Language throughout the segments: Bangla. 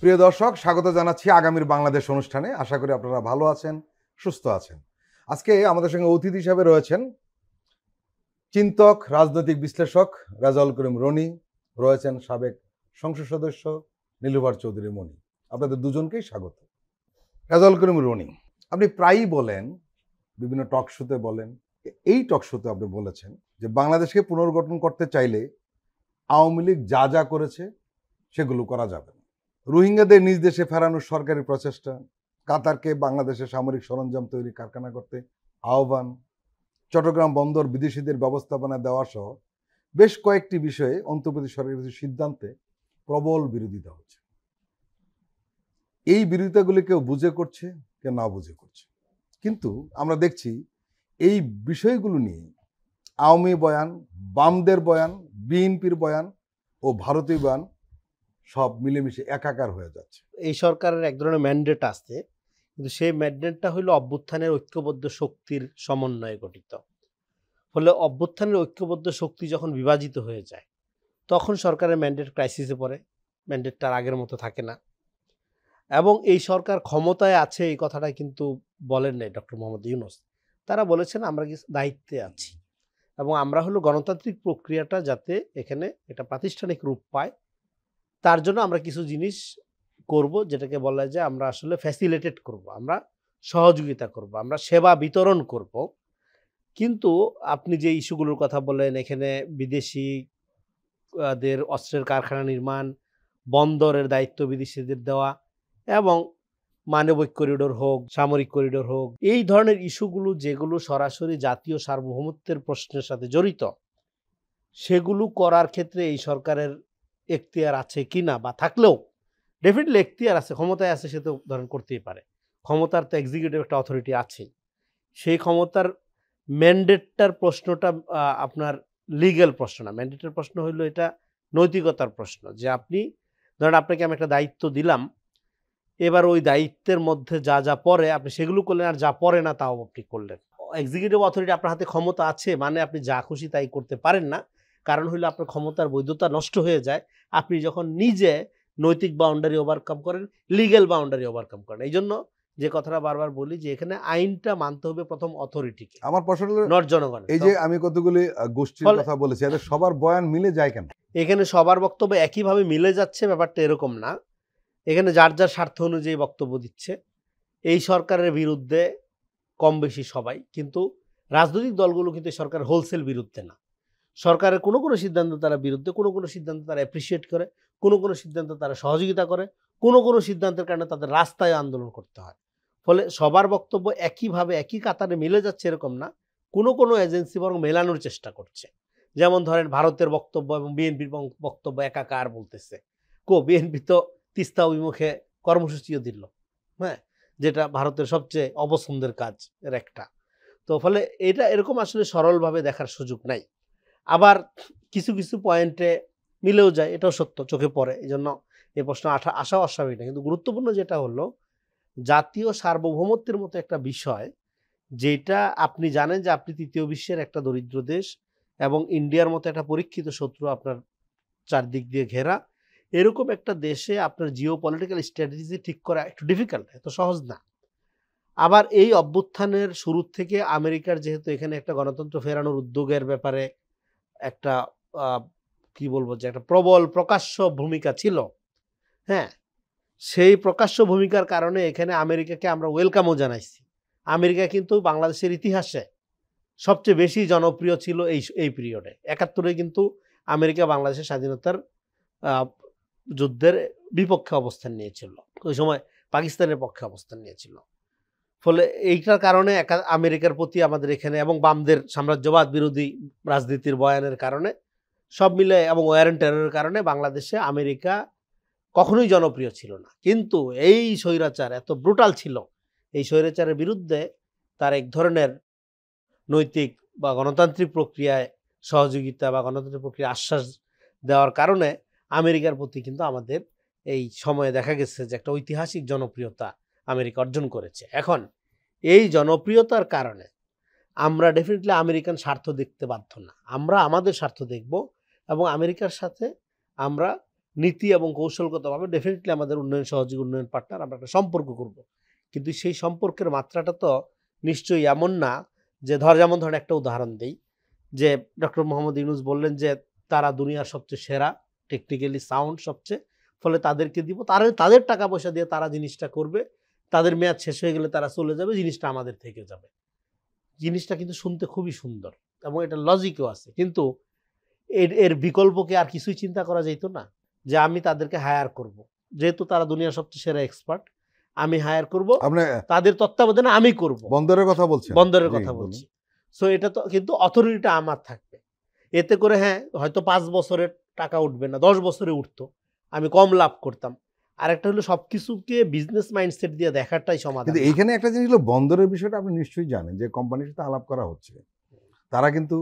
প্রিয় দর্শক, স্বাগত জানাচ্ছি আগামীর বাংলাদেশ অনুষ্ঠানে। আশা করি আপনারা ভালো আছেন, সুস্থ আছেন। আজকে আমাদের সঙ্গে অতিথি হিসাবে রয়েছেন চিন্তক, রাজনৈতিক বিশ্লেষক রেজাউল করিম রনি, রয়েছেন সাবেক সংসদ সদস্য নীলুফার চৌধুরী মনি। আপনাদের দুজনকেই স্বাগত। রেজাউল করিম রনি, আপনি প্রায়ই বলেন, বিভিন্ন টক শোতে বলেন, এই টক শোতে আপনি বলেছেন যে বাংলাদেশকে পুনর্গঠন করতে চাইলে আওয়ামী লীগ যা যা করেছে সেগুলো করা যাবে না। রোহিঙ্গাদের নিজ দেশে ফেরানোর সরকারি প্রচেষ্টা, কাতারকে বাংলাদেশে সামরিক সরঞ্জাম তৈরি কারখানা করতে আহ্বান, চট্টগ্রাম বন্দর বিদেশিদের ব্যবস্থাপনা দেওয়া সহ বেশ কয়েকটি বিষয়ে অন্তর্বর্তী সরকারের কিছু সিদ্ধান্তে প্রবল বিরোধিতা হচ্ছে। এই বিরোধিতাগুলি কেউ বুঝে করছে, কেউ না বুঝে করছে। কিন্তু আমরা দেখছি এই বিষয়গুলো নিয়ে আওয়ামী বয়ান, বামদের বয়ান, বিএনপির বয়ান ও ভারতীয় বয়ান সব মিলেমিশে একাকার হয়ে যাচ্ছে। এই সরকারের এক ধরনের ম্যান্ডেট আছে, কিন্তু সেই ম্যান্ডেটটা হলো অভ্যুত্থানের ঐক্যবদ্ধ শক্তির সমন্বয়ে গঠিত। ফলে অভ্যুত্থানের ঐক্যবদ্ধ শক্তি যখন বিভাজিত হয়ে যায় তখন সরকারের ম্যান্ডেট ক্রাইসিসে পড়ে, ম্যান্ডেটটা আগের মতো থাকে না। এবং এই সরকার ক্ষমতায় আছে এই কথাটা কিন্তু বলেন নাই ডক্টর মোহাম্মদ ইউনূস। তারা বলেছেন আমরা কিছু দায়িত্বে আছি এবং আমরা হলো গণতান্ত্রিক প্রক্রিয়াটা যাতে এখানে একটা প্রাতিষ্ঠানিক রূপ পায় তার জন্য আমরা কিছু জিনিস করব, যেটাকে বলা যায় আমরা আসলে ফ্যাসিলিটেট করব, আমরা সহযোগিতা করব, আমরা সেবা বিতরণ করব। কিন্তু আপনি যে ইস্যুগুলোর কথা বললেন, এখানে বিদেশি দের অস্ত্রের কারখানা নির্মাণ, বন্দরের দায়িত্ব বিদেশিদের দেওয়া এবং মানবিক করিডোর হোক, সামরিক করিডোর হোক, এই ধরনের ইস্যুগুলো যেগুলো সরাসরি জাতীয় সার্বভৌমত্বের প্রশ্নের সাথে জড়িত, সেগুলো করার ক্ষেত্রে এই সরকারের এখতিয়ার আছে কিনা, বা থাকলেও ডেফিনেটলি এখতিয়ার আছে, ক্ষমতায় আছে, সে তো ধরেন করতেই পারে। ক্ষমতার তো এক্সিকিউটিভ একটা অথরিটি আছেই। সেই ক্ষমতার ম্যান্ডেটটার প্রশ্নটা আপনার লিগ্যাল প্রশ্ন না, ম্যান্ডেটের প্রশ্ন হইলো এটা নৈতিকতার প্রশ্ন। যে আপনি ধরেন আপনাকে আমি একটা দায়িত্ব দিলাম, এবার ওই দায়িত্বের মধ্যে যা যা পড়ে আপনি সেগুলো করলেন, আর যা পড়ে না তাও আপনি করলেন। এক্সিকিউটিভ অথরিটি আপনার হাতে ক্ষমতা আছে মানে আপনি যা খুশি তাই করতে পারেন না। কারণ হইলো আপনার ক্ষমতার বৈধতা নষ্ট হয়ে যায় আপনি যখন নিজে নৈতিক বাউন্ডারি ওভারকাম করেন, লিগ্যাল বাউন্ডারি ওভারকাম করেন। এই জন্য যে কথাটা বারবার বলি যে এখানে আইনটা মানতে হবে প্রথম অথরিটিকে, আমার প্রশ্ন হলো, নট জনগণ। এই যে আমি কতগুলি গোষ্ঠীর কথা বলেছি, এদের সবার বয়ান মিলে যায় কেন? এখানে সবার বক্তব্য একইভাবে মিলে যাচ্ছে ব্যাপারটা এরকম না। এখানে যার যার স্বার্থ অনুযায়ী বক্তব্য দিচ্ছে। এই সরকারের বিরুদ্ধে কম বেশি সবাই, কিন্তু রাজনৈতিক দলগুলো কিন্তু সরকার হোলসেল বিরুদ্ধে না। সরকারের কোনো কোনো সিদ্ধান্ত তারা বিরুদ্ধে, কোনো কোনো সিদ্ধান্ত তারা অ্যাপ্রিসিয়েট করে, কোনো কোনো সিদ্ধান্ত তারা সহযোগিতা করে, কোনো কোনো সিদ্ধান্তের কারণে তাদের রাস্তায় আন্দোলন করতে হয়। ফলে সবার বক্তব্য একইভাবে একই কাতারে মিলে যাচ্ছে এরকম না, কোনো কোনো এজেন্সি বরং মেলানোর চেষ্টা করছে। যেমন ধরেন ভারতের বক্তব্য এবং বিএনপির বক্তব্য একাকার বলতেছে। বিএনপি তো তিস্তা অভিমুখে কর্মসূচিও দিল, হ্যাঁ, যেটা ভারতের সবচেয়ে অপছন্দের কাজ এর একটা। তো ফলে এটা এরকম আসলে সরলভাবে দেখার সুযোগ নাই। আবার কিছু কিছু পয়েন্টে মিলেও যায়, এটাও সত্য, চোখে পড়ে। এই জন্য এই প্রশ্ন আসাও অস্বাভাবিক না। কিন্তু গুরুত্বপূর্ণ যেটা হলো জাতীয় সার্বভৌমত্বের মতো একটা বিষয়, যেটা আপনি জানেন যে আপনি তৃতীয় বিশ্বের একটা দরিদ্র দেশ এবং ইন্ডিয়ার মতো একটা পরীক্ষিত শত্রু আপনার চারদিক দিয়ে ঘেরা, এরকম একটা দেশে আপনার জিও পলিটিক্যাল স্ট্র্যাটেজি ঠিক করা একটু ডিফিকাল্ট, এত সহজ না। আবার এই অভ্যুত্থানের শুরু থেকে আমেরিকার যেহেতু এখানে একটা গণতন্ত্র ফেরানোর উদ্যোগের ব্যাপারে একটা কি বলবো যে একটা প্রবল প্রকাশ্য ভূমিকা ছিল, হ্যাঁ, সেই প্রকাশ্য ভূমিকার কারণে এখানে আমেরিকাকে আমরা ওয়েলকামও জানাইছি। আমেরিকা কিন্তু বাংলাদেশের ইতিহাসে সবচেয়ে বেশি জনপ্রিয় ছিল এই পিরিয়ডে। ৭১-এ কিন্তু আমেরিকা বাংলাদেশের স্বাধীনতার যুদ্ধের বিপক্ষে অবস্থান নিয়েছিল, ওই সময় পাকিস্তানের পক্ষে অবস্থান নিয়েছিল। ফলে এইটার কারণে আমেরিকার প্রতি আমাদের এখানে এবং বামদের সাম্রাজ্যবাদ বিরোধী রাজনীতির বয়ানের কারণে সব মিলে এবং ওয়ার অ্যান্ড টেররের কারণে বাংলাদেশে আমেরিকা কখনোই জনপ্রিয় ছিল না। কিন্তু এই স্বৈরাচার এত ব্রুটাল ছিল, এই স্বৈরাচারের বিরুদ্ধে তার এক ধরনের নৈতিক বা গণতান্ত্রিক প্রক্রিয়ায় সহযোগিতা বা গণতান্ত্রিক প্রক্রিয়া আশ্বাস দেওয়ার কারণে আমেরিকার প্রতি কিন্তু আমাদের এই সময়ে দেখা গেছে যে একটা ঐতিহাসিক জনপ্রিয়তা আমেরিকা অর্জন করেছে। এখন এই জনপ্রিয়তার কারণে আমরা ডেফিনেটলি আমেরিকান স্বার্থ দেখতে বাধ্য না, আমরা আমাদের স্বার্থ দেখব এবং আমেরিকার সাথে আমরা নীতি এবং কৌশলগতভাবে ডেফিনেটলি আমাদের উন্নয়ন সহযোগী উন্নয়ন পার্টনার আমরা একটা সম্পর্ক করব, কিন্তু সেই সম্পর্কের মাত্রাটা তো নিশ্চয়ই এমন না যে যেমন ধরেন একটা উদাহরণ দেই, যে ডক্টর মোহাম্মদ ইউনূস বললেন যে তারা দুনিয়ার সবচেয়ে সেরা, টেকনিক্যালি সাউন্ড সবচেয়ে, ফলে তাদেরকে দিব, তাদের টাকা পয়সা দিয়ে তারা জিনিসটা করবে, তাদের মেয়াদ শেষ হয়ে গেলে তারা চলে যাবে, জিনিসটা আমাদের থেকে যাবে। জিনিসটা কিন্তু শুনতে খুবই সুন্দর এবং এটা লজিকও আছে, কিন্তু এর বিকল্পকে আর কিছুই চিন্তা করা যেত না, যে আমি তাদেরকে হায়ার করব, যেহেতু তারা দুনিয়ার সবচেয়ে সেরা এক্সপার্ট, আমি হায়ার করব, আপনি তাদের তত্ত্বাবধানে আমি করব। বন্দরের কথা বলছেন? বন্দরের জি, কথা বলুন। বলছি। সো এটা তো কিন্তু অথরিটিটা আমার থাকবে, এতে করে হ্যাঁ হয়তো 5 বছরের টাকা উঠবে না, 10 বছরে উঠতো, আমি কম লাভ করতাম। আরেকটা হলো সবকিছুকে বিজনেস মাইন্ডসেট দিয়ে দেখাটাই সমাধান কিন্তু না। এইখানে একটা জিনিস হলো, বন্দরের বিষয়টা আপনি নিশ্চয়ই জানেন, যে কোম্পানির সাথে আলাপ করা হচ্ছে, তারা কিন্তু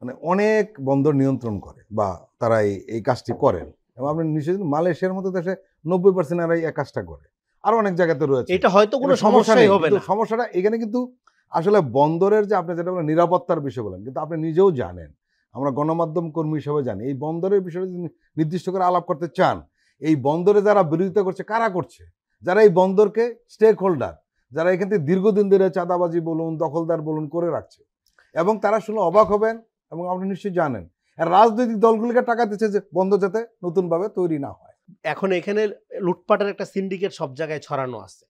মানে অনেক বন্দর নিয়ন্ত্রণ করে বা তারা এই কাজটি করেন, এবং আপনি নিশ্চয়ই মালয়েশিয়ার মতো দেশে 90% এরাই এই কাজটা করে, আর অনেক জায়গাতে রয়েছে। এটা হয়তো কোনো এটা সমস্যা সমস্যাই নেই, হবে কিন্তু না। সমস্যাটা এখানে কিন্তু আসলে বন্দরের যে আপনি যেটা বলেন নিরাপত্তার বিষয় বলেন, কিন্তু আপনি নিজেও জানেন, আমরা গণমাধ্যম কর্মী হিসেবে জানি, এই বন্দরের বিষয়ে যদি নির্দিষ্ট করে আলাপ করতে চান, এই বন্দরে যারা বিরোধিতা করছে কারা করছে, যারা এই বন্দরকে স্টেক হোল্ডার, যারা এখান থেকে দীর্ঘদিন ধরে চাঁদাবাজি বলুন, দখলদার বলুন করে রাখছে, এবং তারা শুনে অবাক হবেন, এবং আপনি নিশ্চয়ই জানেন আর রাজনৈতিক দলগুলিকে টাকা দিচ্ছে যে বন্দর যাতে নতুনভাবে তৈরি না হয়। এখন এখানে লুটপাটের একটা সিন্ডিকেট সব জায়গায় ছড়ানো আছে।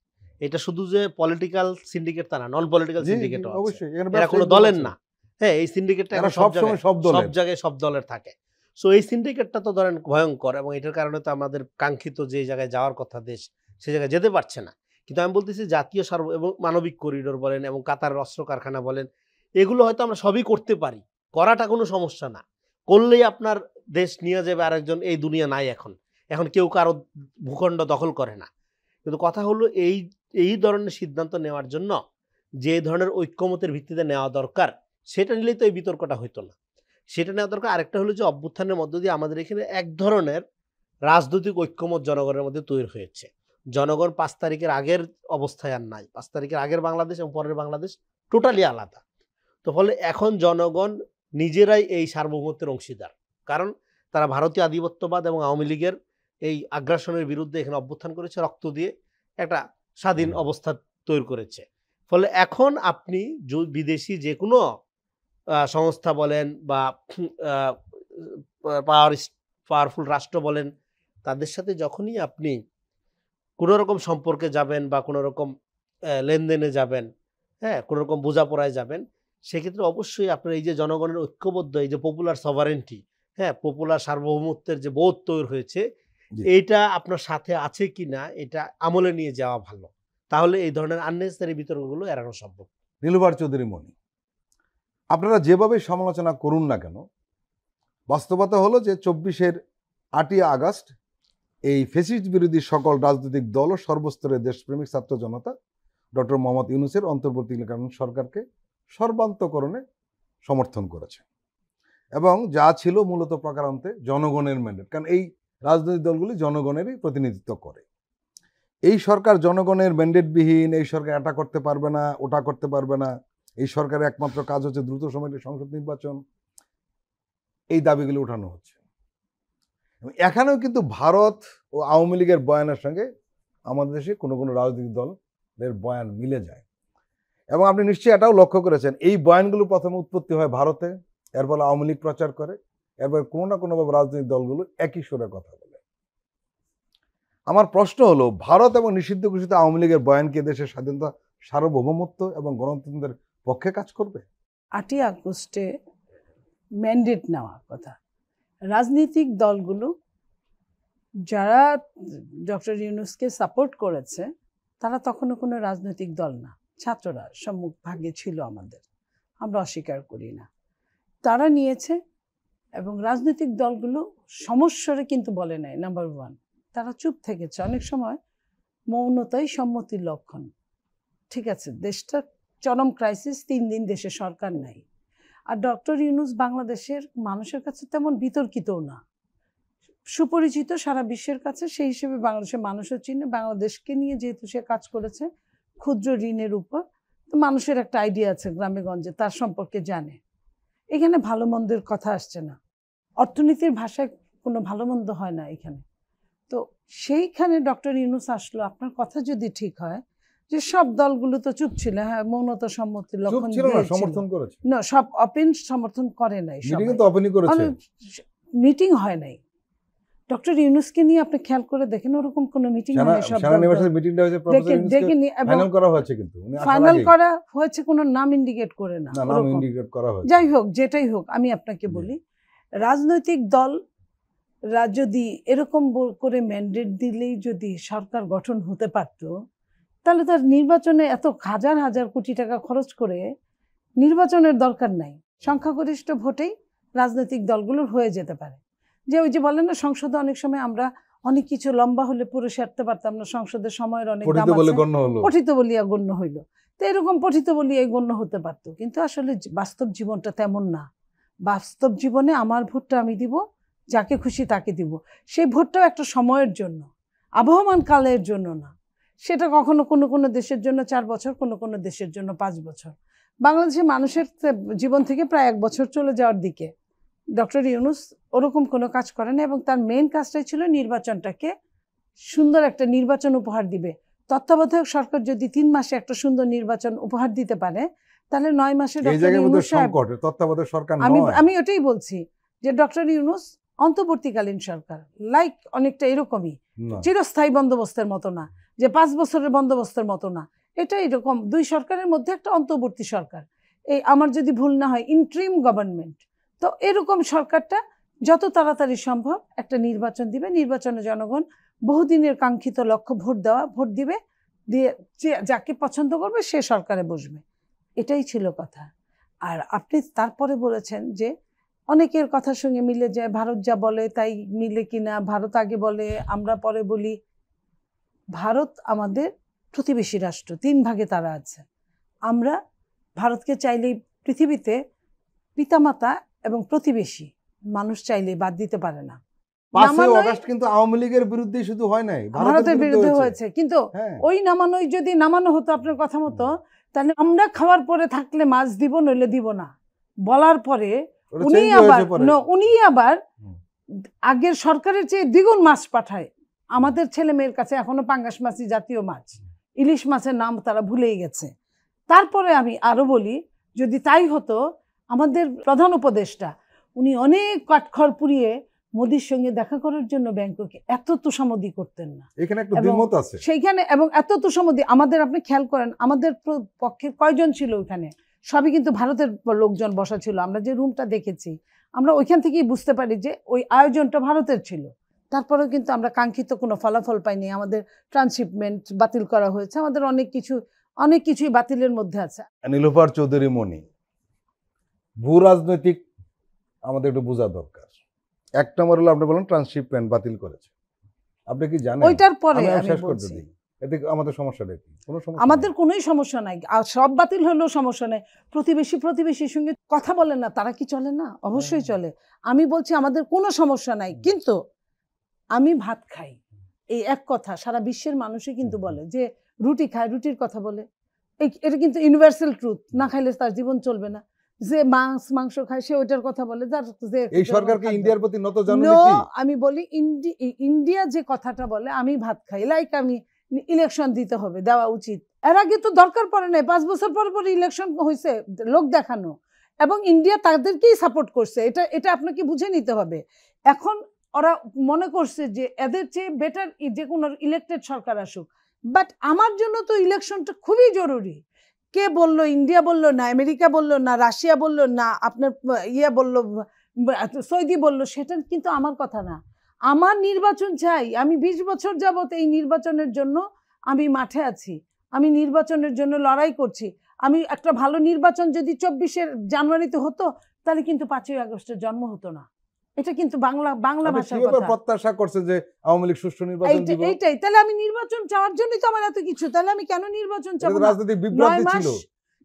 এটা শুধু যে পলিটিক্যাল সিন্ডিকেট তা না, নন পলিটিক্যাল জি, জি, সিন্ডিকেটও আছে। অবশ্যই এখানে এরা ব্যবসায়িক কোনো দল দলের আছে। না। হ্যাঁ, এই সিন্ডিকেটটা এরা এখন সব সবসময় জায়গায় সব সব দলের। জায়গায় সব দলের থাকে। সো এই সিন্ডিকেটটা তো ধরেন ভয়ঙ্কর, এবং এটার কারণে তো আমাদের কাঙ্ক্ষিত যে জায়গায় যাওয়ার কথা দেশ, সে জায়গায় যেতে পারছে না। কিন্তু আমি বলতেছি জাতীয় এবং মানবিক করিডোর বলেন এবং কাতারের অস্ত্র কারখানা বলেন, এগুলো হয়তো আমরা সবই করতে পারি, করাটা কোনো সমস্যা না। করলেই আপনার দেশ নিয়ে যাবে আরেকজন, এই দুনিয়া নাই এখন। এখন কেউ কারো ভূখণ্ড দখল করে না। কিন্তু কথা হলো এই ধরনের সিদ্ধান্ত নেওয়ার জন্য যে ধরনের ঐক্যমতের ভিত্তিতে নেওয়া দরকার, সেটা নিলেই তো এই বিতর্কটা হইতো না। সেটা নেওয়া দরকার। আরেকটা হলো যে অভ্যুত্থানের মধ্য দিয়ে আমাদের এখানে এক ধরনের রাজনৈতিক ঐক্যমত জনগণের মধ্যে তৈরি হয়েছে। জনগণ 5 তারিখের আগের অবস্থায় আর নাই। 5 তারিখের আগের বাংলাদেশ এবং পরের বাংলাদেশ টোটালি আলাদা। তো ফলে এখন জনগণ নিজেরাই এই সার্বভৌমত্বের অংশীদার। কারণ তারা ভারতীয় আধিপত্যবাদ এবং আওয়ামী লীগের এই আগ্রাসনের বিরুদ্ধে এখানে অভ্যুত্থান করেছে, রক্ত দিয়ে একটা স্বাধীন অবস্থা তৈরি করেছে। ফলে এখন আপনি বিদেশি যে কোনো সংস্থা বলেন বা পাওয়ারফুল রাষ্ট্র বলেন, তাদের সাথে যখনই আপনি কোনো রকম সম্পর্কে যাবেন বা কোনো রকম লেনদেনে যাবেন, হ্যাঁ, কোনো রকম বোঝাপড়ায় যাবেন, সেক্ষেত্রে অবশ্যই আপনার এই যে জনগণের ঐক্যবদ্ধ এই যে পপুলার সভারেন্টি, হ্যাঁ, পপুলার সার্বভৌমত্বের যে বোধ তৈরি হয়েছে, জি। এইটা আপনার সাথে আছে কিনা এটা আমলে নিয়ে যাওয়া ভালো। তাহলে এই ধরনের আননেসেসারি বিতর্কগুলো এড়ানো সম্ভব। নীলুফার চৌধুরী মনি, আপনারা যেভাবে সমালোচনা করুন না কেন, বাস্তবতা হলো যে 24-এর 8ই আগস্ট এই ফ্যাসিস্ট বিরোধী সকল রাজনৈতিক দল ও সর্বস্তরের দেশপ্রেমিক ছাত্র জনতা ডক্টর মোহাম্মদ ইউনূসের অন্তর্বর্তীকালীন সরকারকে সর্বান্তকরণে সমর্থন করেছে, এবং যা ছিল মূলত প্রকারান্তে জনগণের ম্যান্ডেট, কারণ এই রাজনৈতিক দলগুলি জনগণেরই প্রতিনিধিত্ব করে। এই সরকার জনগণের ম্যান্ডেটবিহীন, এই সরকার এটা করতে পারবে না, ওটা করতে পারবে না, এই সরকারের একমাত্র কাজ হচ্ছে দ্রুত সময়ে সংসদ নির্বাচন, এই দাবিগুলি উঠানো হচ্ছে। এখানেও কিন্তু ভারত ও আওয়ামী লীগের বয়ানের সঙ্গে আমাদের দেশে কোনো কোনো রাজনৈতিক দলের বয়ান মিলে যায়, এবং আপনি নিশ্চয়ই এটাও লক্ষ্য করেছেন, এই বয়ানগুলো প্রথমে উৎপত্তি হয় ভারতে, এর ফলে আওয়ামী লীগ প্রচার করে, এরপর কোনো না কোনোভাবে রাজনৈতিক দলগুলো একই সুরে কথা বলে। আমার প্রশ্ন হলো, ভারত এবং নিষিদ্ধ ঘোষিত আওয়ামী লীগের বয়ান কি দেশের স্বাধীনতা, সার্বভৌমত্ব এবং গণতন্ত্রের পক্ষে কাজ করবে? 8ই আগস্টে ম্যান্ডেট নেওয়ার কথা, রাজনৈতিক দলগুলো যারা ডক্টর ইউনূসকে সাপোর্ট করেছে তারা তখনও কোনো রাজনৈতিক দল না, ছাত্ররা সম্মুখ ভাগে ছিল আমাদের, আমরা অস্বীকার করি না, তারা নিয়েছে। এবং রাজনৈতিক দলগুলো সমস্যারে কিন্তু বলে নাই। নাম্বার 1, তারা চুপ থেকেছে। অনেক সময় মৌনতাই সম্মতির লক্ষণ। ঠিক আছে, দেশটা চরম ক্রাইসিস, 3 দিন দেশে সরকার নাই, আর ডক্টর ইউনূস বাংলাদেশের মানুষের কাছে তেমন বিতর্কিতও না, সুপরিচিত সারা বিশ্বের কাছে, সেই হিসেবে বাংলাদেশের মানুষও চিনে। বাংলাদেশকে নিয়ে যেহেতু সে কাজ করেছে ক্ষুদ্র ঋণের উপর, তো মানুষের একটা আইডিয়া আছে, গ্রামে গঞ্জে তার সম্পর্কে জানে। এখানে ভালো মন্দের কথা আসছে না, অর্থনীতির ভাষায় কোনো ভালো মন্দ হয় না এখানে। তো সেইখানে ডক্টর ইউনূস আসলো। আপনার কথা যদি ঠিক হয় যে সব দলগুলো তো চুপ ছিল, হ্যাঁ মৌনতা সম্মতি চুপ লক্ষণ ছিল না, দিয়েছিল। সমর্থন করেছে। না, সব ওপেন সমর্থন করে নাই, মিটিং তো ওপেনই করেছে। মিটিং হয় নাই। ডক্টর ইউনূসকে নিয়ে আপনি খেয়াল করে দেখেন, ওরকম কোনো মিটিং হয় নাই। সব সেনানিবাসের মিটিংটা হয়েছে, প্রফেসর ইউনূসকে ফাইনাল করা হয়েছে, কিন্তু উনি আসার ফাইনাল আগেই। করা হয়েছে, কোনো নাম ইন্ডিকেট করে না। না, নাম ওরকম। ইন্ডিকেট করা হয়েছে। যাই হোক, যেটাই হোক, আমি আপনাকে বলি, রাজনৈতিক দল যদি এরকম করে ম্যান্ডেট দিলেই যদি সরকার গঠন হতে পারত, তাহলে তার নির্বাচনে এত হাজার হাজার কোটি টাকা খরচ করে নির্বাচনের দরকার নাই। সংখ্যাগরিষ্ঠ ভোটেই রাজনৈতিক দলগুলোর হয়ে যেতে পারে। যে ওই যে বলেন না, সংসদে অনেক সময় আমরা অনেক কিছু লম্বা হলে পুরো সারতে পারতাম না, সংসদের সময়ের অনেক দাম আছে, পঠিত বলিয়া গণ্য হইল। তো এরকম পঠিত বলিয়া গণ্য হতে পারত, কিন্তু আসলে বাস্তব জীবনটা তেমন না। বাস্তব জীবনে আমার ভোটটা আমি দিব, যাকে খুশি তাকে দিব। সেই ভোটটাও একটা সময়ের জন্য, আবহমান কালের জন্য না। সেটা কখনো কোনো কোনো দেশের জন্য 4 বছর, কোনো কোনো দেশের জন্য 5 বছর। বাংলাদেশের মানুষের জীবন থেকে প্রায় 1 বছর চলে যাওয়ার দিকে ডক্টর ইউনূস ওরকম কোনো কাজ করেন, এবং তার মেইন কাজটাই ছিল নির্বাচনটাকে সুন্দর একটা নির্বাচন উপহার দিবে। তত্ত্বাবধায়ক সরকার যদি 3 মাসে একটা সুন্দর নির্বাচন উপহার দিতে পারে, তাহলে 9 মাসে ডক্টর ইউনূস সাহেব, তত্ত্বাবধায়ক সরকার আমি ওটাই বলছি যে ডক্টর ইউনূস অন্তর্বর্তীকালীন সরকার, লাইক অনেকটা এরকমই, চিরস্থায়ী বন্দোবস্তের মতো না, যে 5 বছরের বন্দোবস্তের মতো না। এটা এরকম 2 সরকারের মধ্যে একটা অন্তর্বর্তী সরকার। এই আমার যদি ভুল না হয় ইন্ট্রিম গভর্নমেন্ট। তো এরকম সরকারটা যত তাড়াতাড়ি সম্ভব একটা নির্বাচন দিবে, নির্বাচনে জনগণ বহুদিনের কাঙ্ক্ষিত লক্ষ্য ভোট দিবে, দিয়ে যাকে পছন্দ করবে সে সরকারে বসবে। এটাই ছিল কথা। আর আপনি তারপরে বলেছেন যে অনেকের কথার সঙ্গে মিলে যায়, ভারত যা বলে তাই মিলে কিনা, ভারত আগে বলে আমরা পরে বলি। ভারত আমাদের প্রতিবেশী রাষ্ট্র, 3 ভাগে তারা আছে। আমরা ভারতকে চাইলেই পৃথিবীতে পিতামাতা এবং প্রতিবেশী, মানুষ চাইলে বাদ দিতে পারে না। 5 আগস্ট কিন্তু আওয়ামী লীগের বিরুদ্ধে শুধু হয় নাই, ভারতের বিরুদ্ধে হয়েছে। কিন্তু ওই নামানোই যদি নামানো হতো আপনার কথা মতো, তাহলে আমরা খাওয়ার পরে থাকলে মাছ দিব, নইলে দিব না বলার পরে উনি আবার আগের সরকারের চেয়ে দ্বিগুণ মাছ পাঠায়। আমাদের ছেলে মেয়ের কাছে এখনো পাঙ্গাস মাছই জাতীয় মাছ, ইলিশ মাছের নাম তারা ভুলেই গেছে। তারপরে আমি আরো বলি, যদি তাই হতো, আমাদের প্রধান উপদেষ্টা উনি অনেক কাঠখড় পুড়িয়ে মোদির সঙ্গে দেখা করার জন্য ব্যাংককে এত তোষামোদি করতেন না। এখানে একটা দ্বিমত আছে সেইখানে, এবং এত তোষামোদি আমাদের, আপনি খেয়াল করেন আমাদের পক্ষে কয়জন ছিল ওখানে, সবই কিন্তু ভারতের লোকজন বসা ছিল। আমরা যে রুমটা দেখেছি, আমরা ওইখান থেকেই বুঝতে পারি যে ওই আয়োজনটা ভারতের ছিল। তারপরেও কিন্তু আমরা কাঙ্ক্ষিত কোনো ফলাফল পাইনি। আমাদের ট্রান্সশিপমেন্ট বাতিল করা হয়েছে, আমাদের অনেক কিছুই বাতিলের মধ্যে আছে। নীলুফার চৌধুরী মনি, ভূ রাজনৈতিক আমাদের একটু বোঝা দরকার। 1 নম্বর হলো আপনি বলেন ট্রান্সশিপমেন্ট বাতিল করেছে, আপনি কি জানেন? ওইটার পরে আমি শেষ করতে দিই, এতে আমাদের সমস্যাটা কি? কোনো সমস্যা আমাদের কোনোই সমস্যা নাই, আর সব বাতিল হলেও সমস্যা নেই। প্রতিবেশীর সঙ্গে কথা বলেন না, তারা কি চলে না? অবশ্যই চলে। আমি বলছি আমাদের কোনো সমস্যা নাই, কিন্তু আমি ভাত খাই, এই এক কথা সারা বিশ্বের মানুষই কিন্তু বলে। যে রুটি খায়, রুটির কথা বলে, এটা কিন্তু ইউনিভার্সাল ট্রুথ। না খাইলে তার জীবন চলবে না। যে মাংস খায় সে ওইটার কথা বলে। এই সরকারকে ইন্ডিয়ার প্রতি নত জানুন। আমি বলি ইন্ডিয়া যে কথাটা বলে, আমি ভাত খাই, লাইক আমি ইলেকশন দিতে হবে, দেওয়া উচিত। এর আগে তো দরকার পড়ে নাই, 5 বছর পর পর ইলেকশন হয়েছে, লোক দেখানো, এবং ইন্ডিয়া তাদেরকেই সাপোর্ট করছে। এটা আপনাকে বুঝে নিতে হবে। এখন ওরা মনে করছে যে এদের চেয়ে বেটার যে কোনো ইলেক্টেড সরকার আসুক, বাট আমার জন্য তো ইলেকশনটা খুবই জরুরি। কে বললো? ইন্ডিয়া বললো না, আমেরিকা বললো না, রাশিয়া বললো না, আপনার বললো, সৌদি বললো, সেটা কিন্তু আমার কথা না। আমার নির্বাচন চাই। আমি 20 বছর যাবত এই নির্বাচনের জন্য আমি মাঠে আছি, আমি নির্বাচনের জন্য লড়াই করছি। আমি একটা ভালো নির্বাচন যদি 24 জানুয়ারিতে হতো, তাহলে কিন্তু 5ই আগস্টের জন্ম হতো না। এটা কিন্তু বাংলা ভাষার কথা। প্রত্যাশা করছে যে আওয়ামী লীগ সুষ্ঠু নির্বাচন দিবে, এইটাই। তাহলে আমি নির্বাচন চাওয়ার জন্যই তো আমার এত কিছু, তাহলে আমি কেন নির্বাচন চাবো? রাজনৈতিক বিভ্রান্তি ছিল।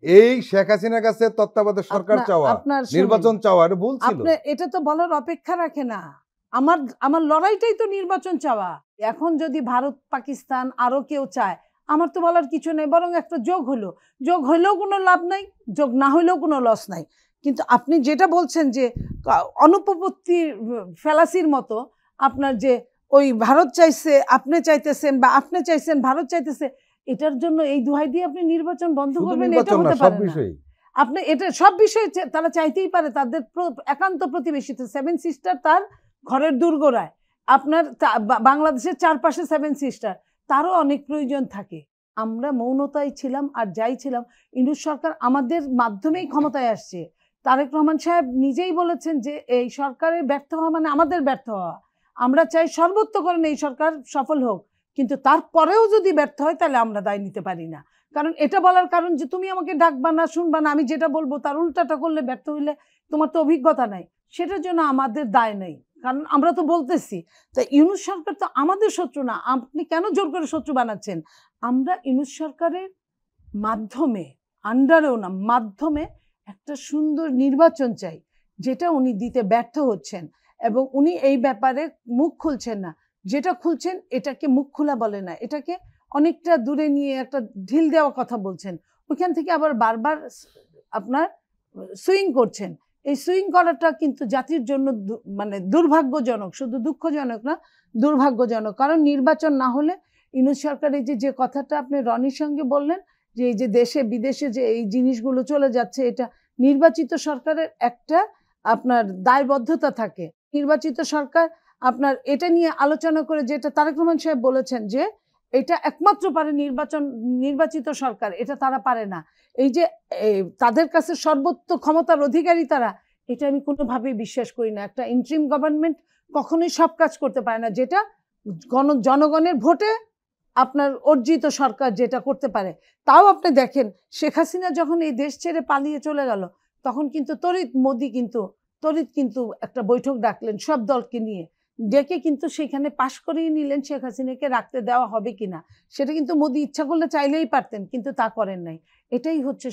এই শেখ হাসিনার কাছে তত্ত্বাবধায়ক সরকার চাওয়া, নির্বাচন চাওয়া, এটা ভুল ছিল। এটা তো বলার অপেক্ষা রাখে না। আমার লড়াইটাই তো নির্বাচন চাওয়া। এখন যদি ভারত, পাকিস্তান, আরো কেউ চায়, আমার তো বলার কিছু নেই, বরং একটা যোগ হইলেও কোনো লাভ নাই, যোগ না হইলেও কোনো লস নাই। কিন্তু আপনি যেটা বলছেন যে অনুপপত্তি ফেলাসির মতো আপনার যে ওই ভারত চাইছে আপনি চাইতেছেন বা আপনি চাইছেন ভারত চাইতেছে, এটার জন্য এই দোহাই দিয়ে আপনি নির্বাচন বন্ধ শুধু করবেন, এটা নির্বাচন না, হতে সব পারে না। বিষয়ই আপনি এটা সব বিষয়ে তারা চাইতেই পারে, তাদের একান্ত প্রতিবেশীতে সেভেন সিস্টার তার ঘরের দুর্গরায়, আপনার বাংলাদেশের চারপাশে সেভেন সিস্টার, তারও অনেক প্রয়োজন থাকে। আমরা মৌনতায় ছিলাম আর যাই ছিলাম, ইউনূস সরকার আমাদের মাধ্যমেই ক্ষমতায় আসছে। তারেক রহমান সাহেব নিজেই বলেছেন যে এই সরকারের ব্যর্থ হওয়া মানে আমাদের ব্যর্থ হওয়া। আমরা চাই সর্বোচ্চকরণে এই সরকার সফল হোক, কিন্তু তারপরেও যদি ব্যর্থ হয় তাহলে আমরা দায় নিতে পারি না। কারণ এটা বলার কারণ যে তুমি আমাকে ডাকবা না, শুনবা না, আমি যেটা বলবো তার উল্টাটা করলে ব্যর্থ হইলে তোমার তো অভিজ্ঞতা নাই, সেটার জন্য আমাদের দায় নেই, কারণ আমরা তো বলতেছি। তাই ইউনূস সরকার তো আমাদের শত্রু না, আপনি কেন জোর করে শত্রু বানাচ্ছেন? আমরা ইউনূস সরকারের মাধ্যমে, আন্ডারেও না, মাধ্যমে একটা সুন্দর নির্বাচন চাই, যেটা উনি দিতে ব্যর্থ হচ্ছেন এবং উনি এই ব্যাপারে মুখ খুলছেন না। যেটা খুলছেন এটাকে মুখ খোলা বলে না, এটাকে অনেকটা দূরে নিয়ে একটা ঢিল দেওয়া কথা বলছেন, ওইখান থেকে আবার বারবার আপনার সুইং করছেন। এই সুইং করাটা কিন্তু জাতির জন্য মানে দুর্ভাগ্যজনক, শুধু দুঃখজনক না, দুর্ভাগ্যজনক। কারণ নির্বাচন না হলে ইউনূস সরকারের যে কথাটা আপনি রনির সঙ্গে বললেন, যে এই যে দেশে বিদেশে যে এই জিনিসগুলো চলে যাচ্ছে, এটা নির্বাচিত সরকারের একটা আপনার দায়বদ্ধতা থাকে। নির্বাচিত সরকার আপনার এটা নিয়ে আলোচনা করে, যেটা তারেক রহমান সাহেব বলেছেন যে এটা একমাত্র পারে নির্বাচিত সরকার, এটা তারা পারে না। এই যে তাদের কাছে সর্বোচ্চ ক্ষমতার অধিকারী তারা, এটা আমি কোনোভাবেই বিশ্বাস করি না। একটা ইন্টারিম গভর্নমেন্ট কখনোই সব কাজ করতে পারে না, যেটা জনগণের ভোটে আপনার অর্জিত সরকার যেটা করতে পারে। তাও আপনি দেখেন শেখ হাসিনা যখন এই দেশ ছেড়ে পালিয়ে চলে গেল, তখন কিন্তু মোদি কিন্তু একটা বৈঠক ডাকলেন সব দলকে নিয়ে, ডেকে কিন্তু সেখানে পাশ করিয়ে নিলেন শেখ হাসিনাকে রাখতে দেওয়া হবে কিনা। সেটা কিন্তু মোদি ইচ্ছা করলে চাইলেই পারতেন, কিন্তু তা করেন নাই। এটাই হচ্ছে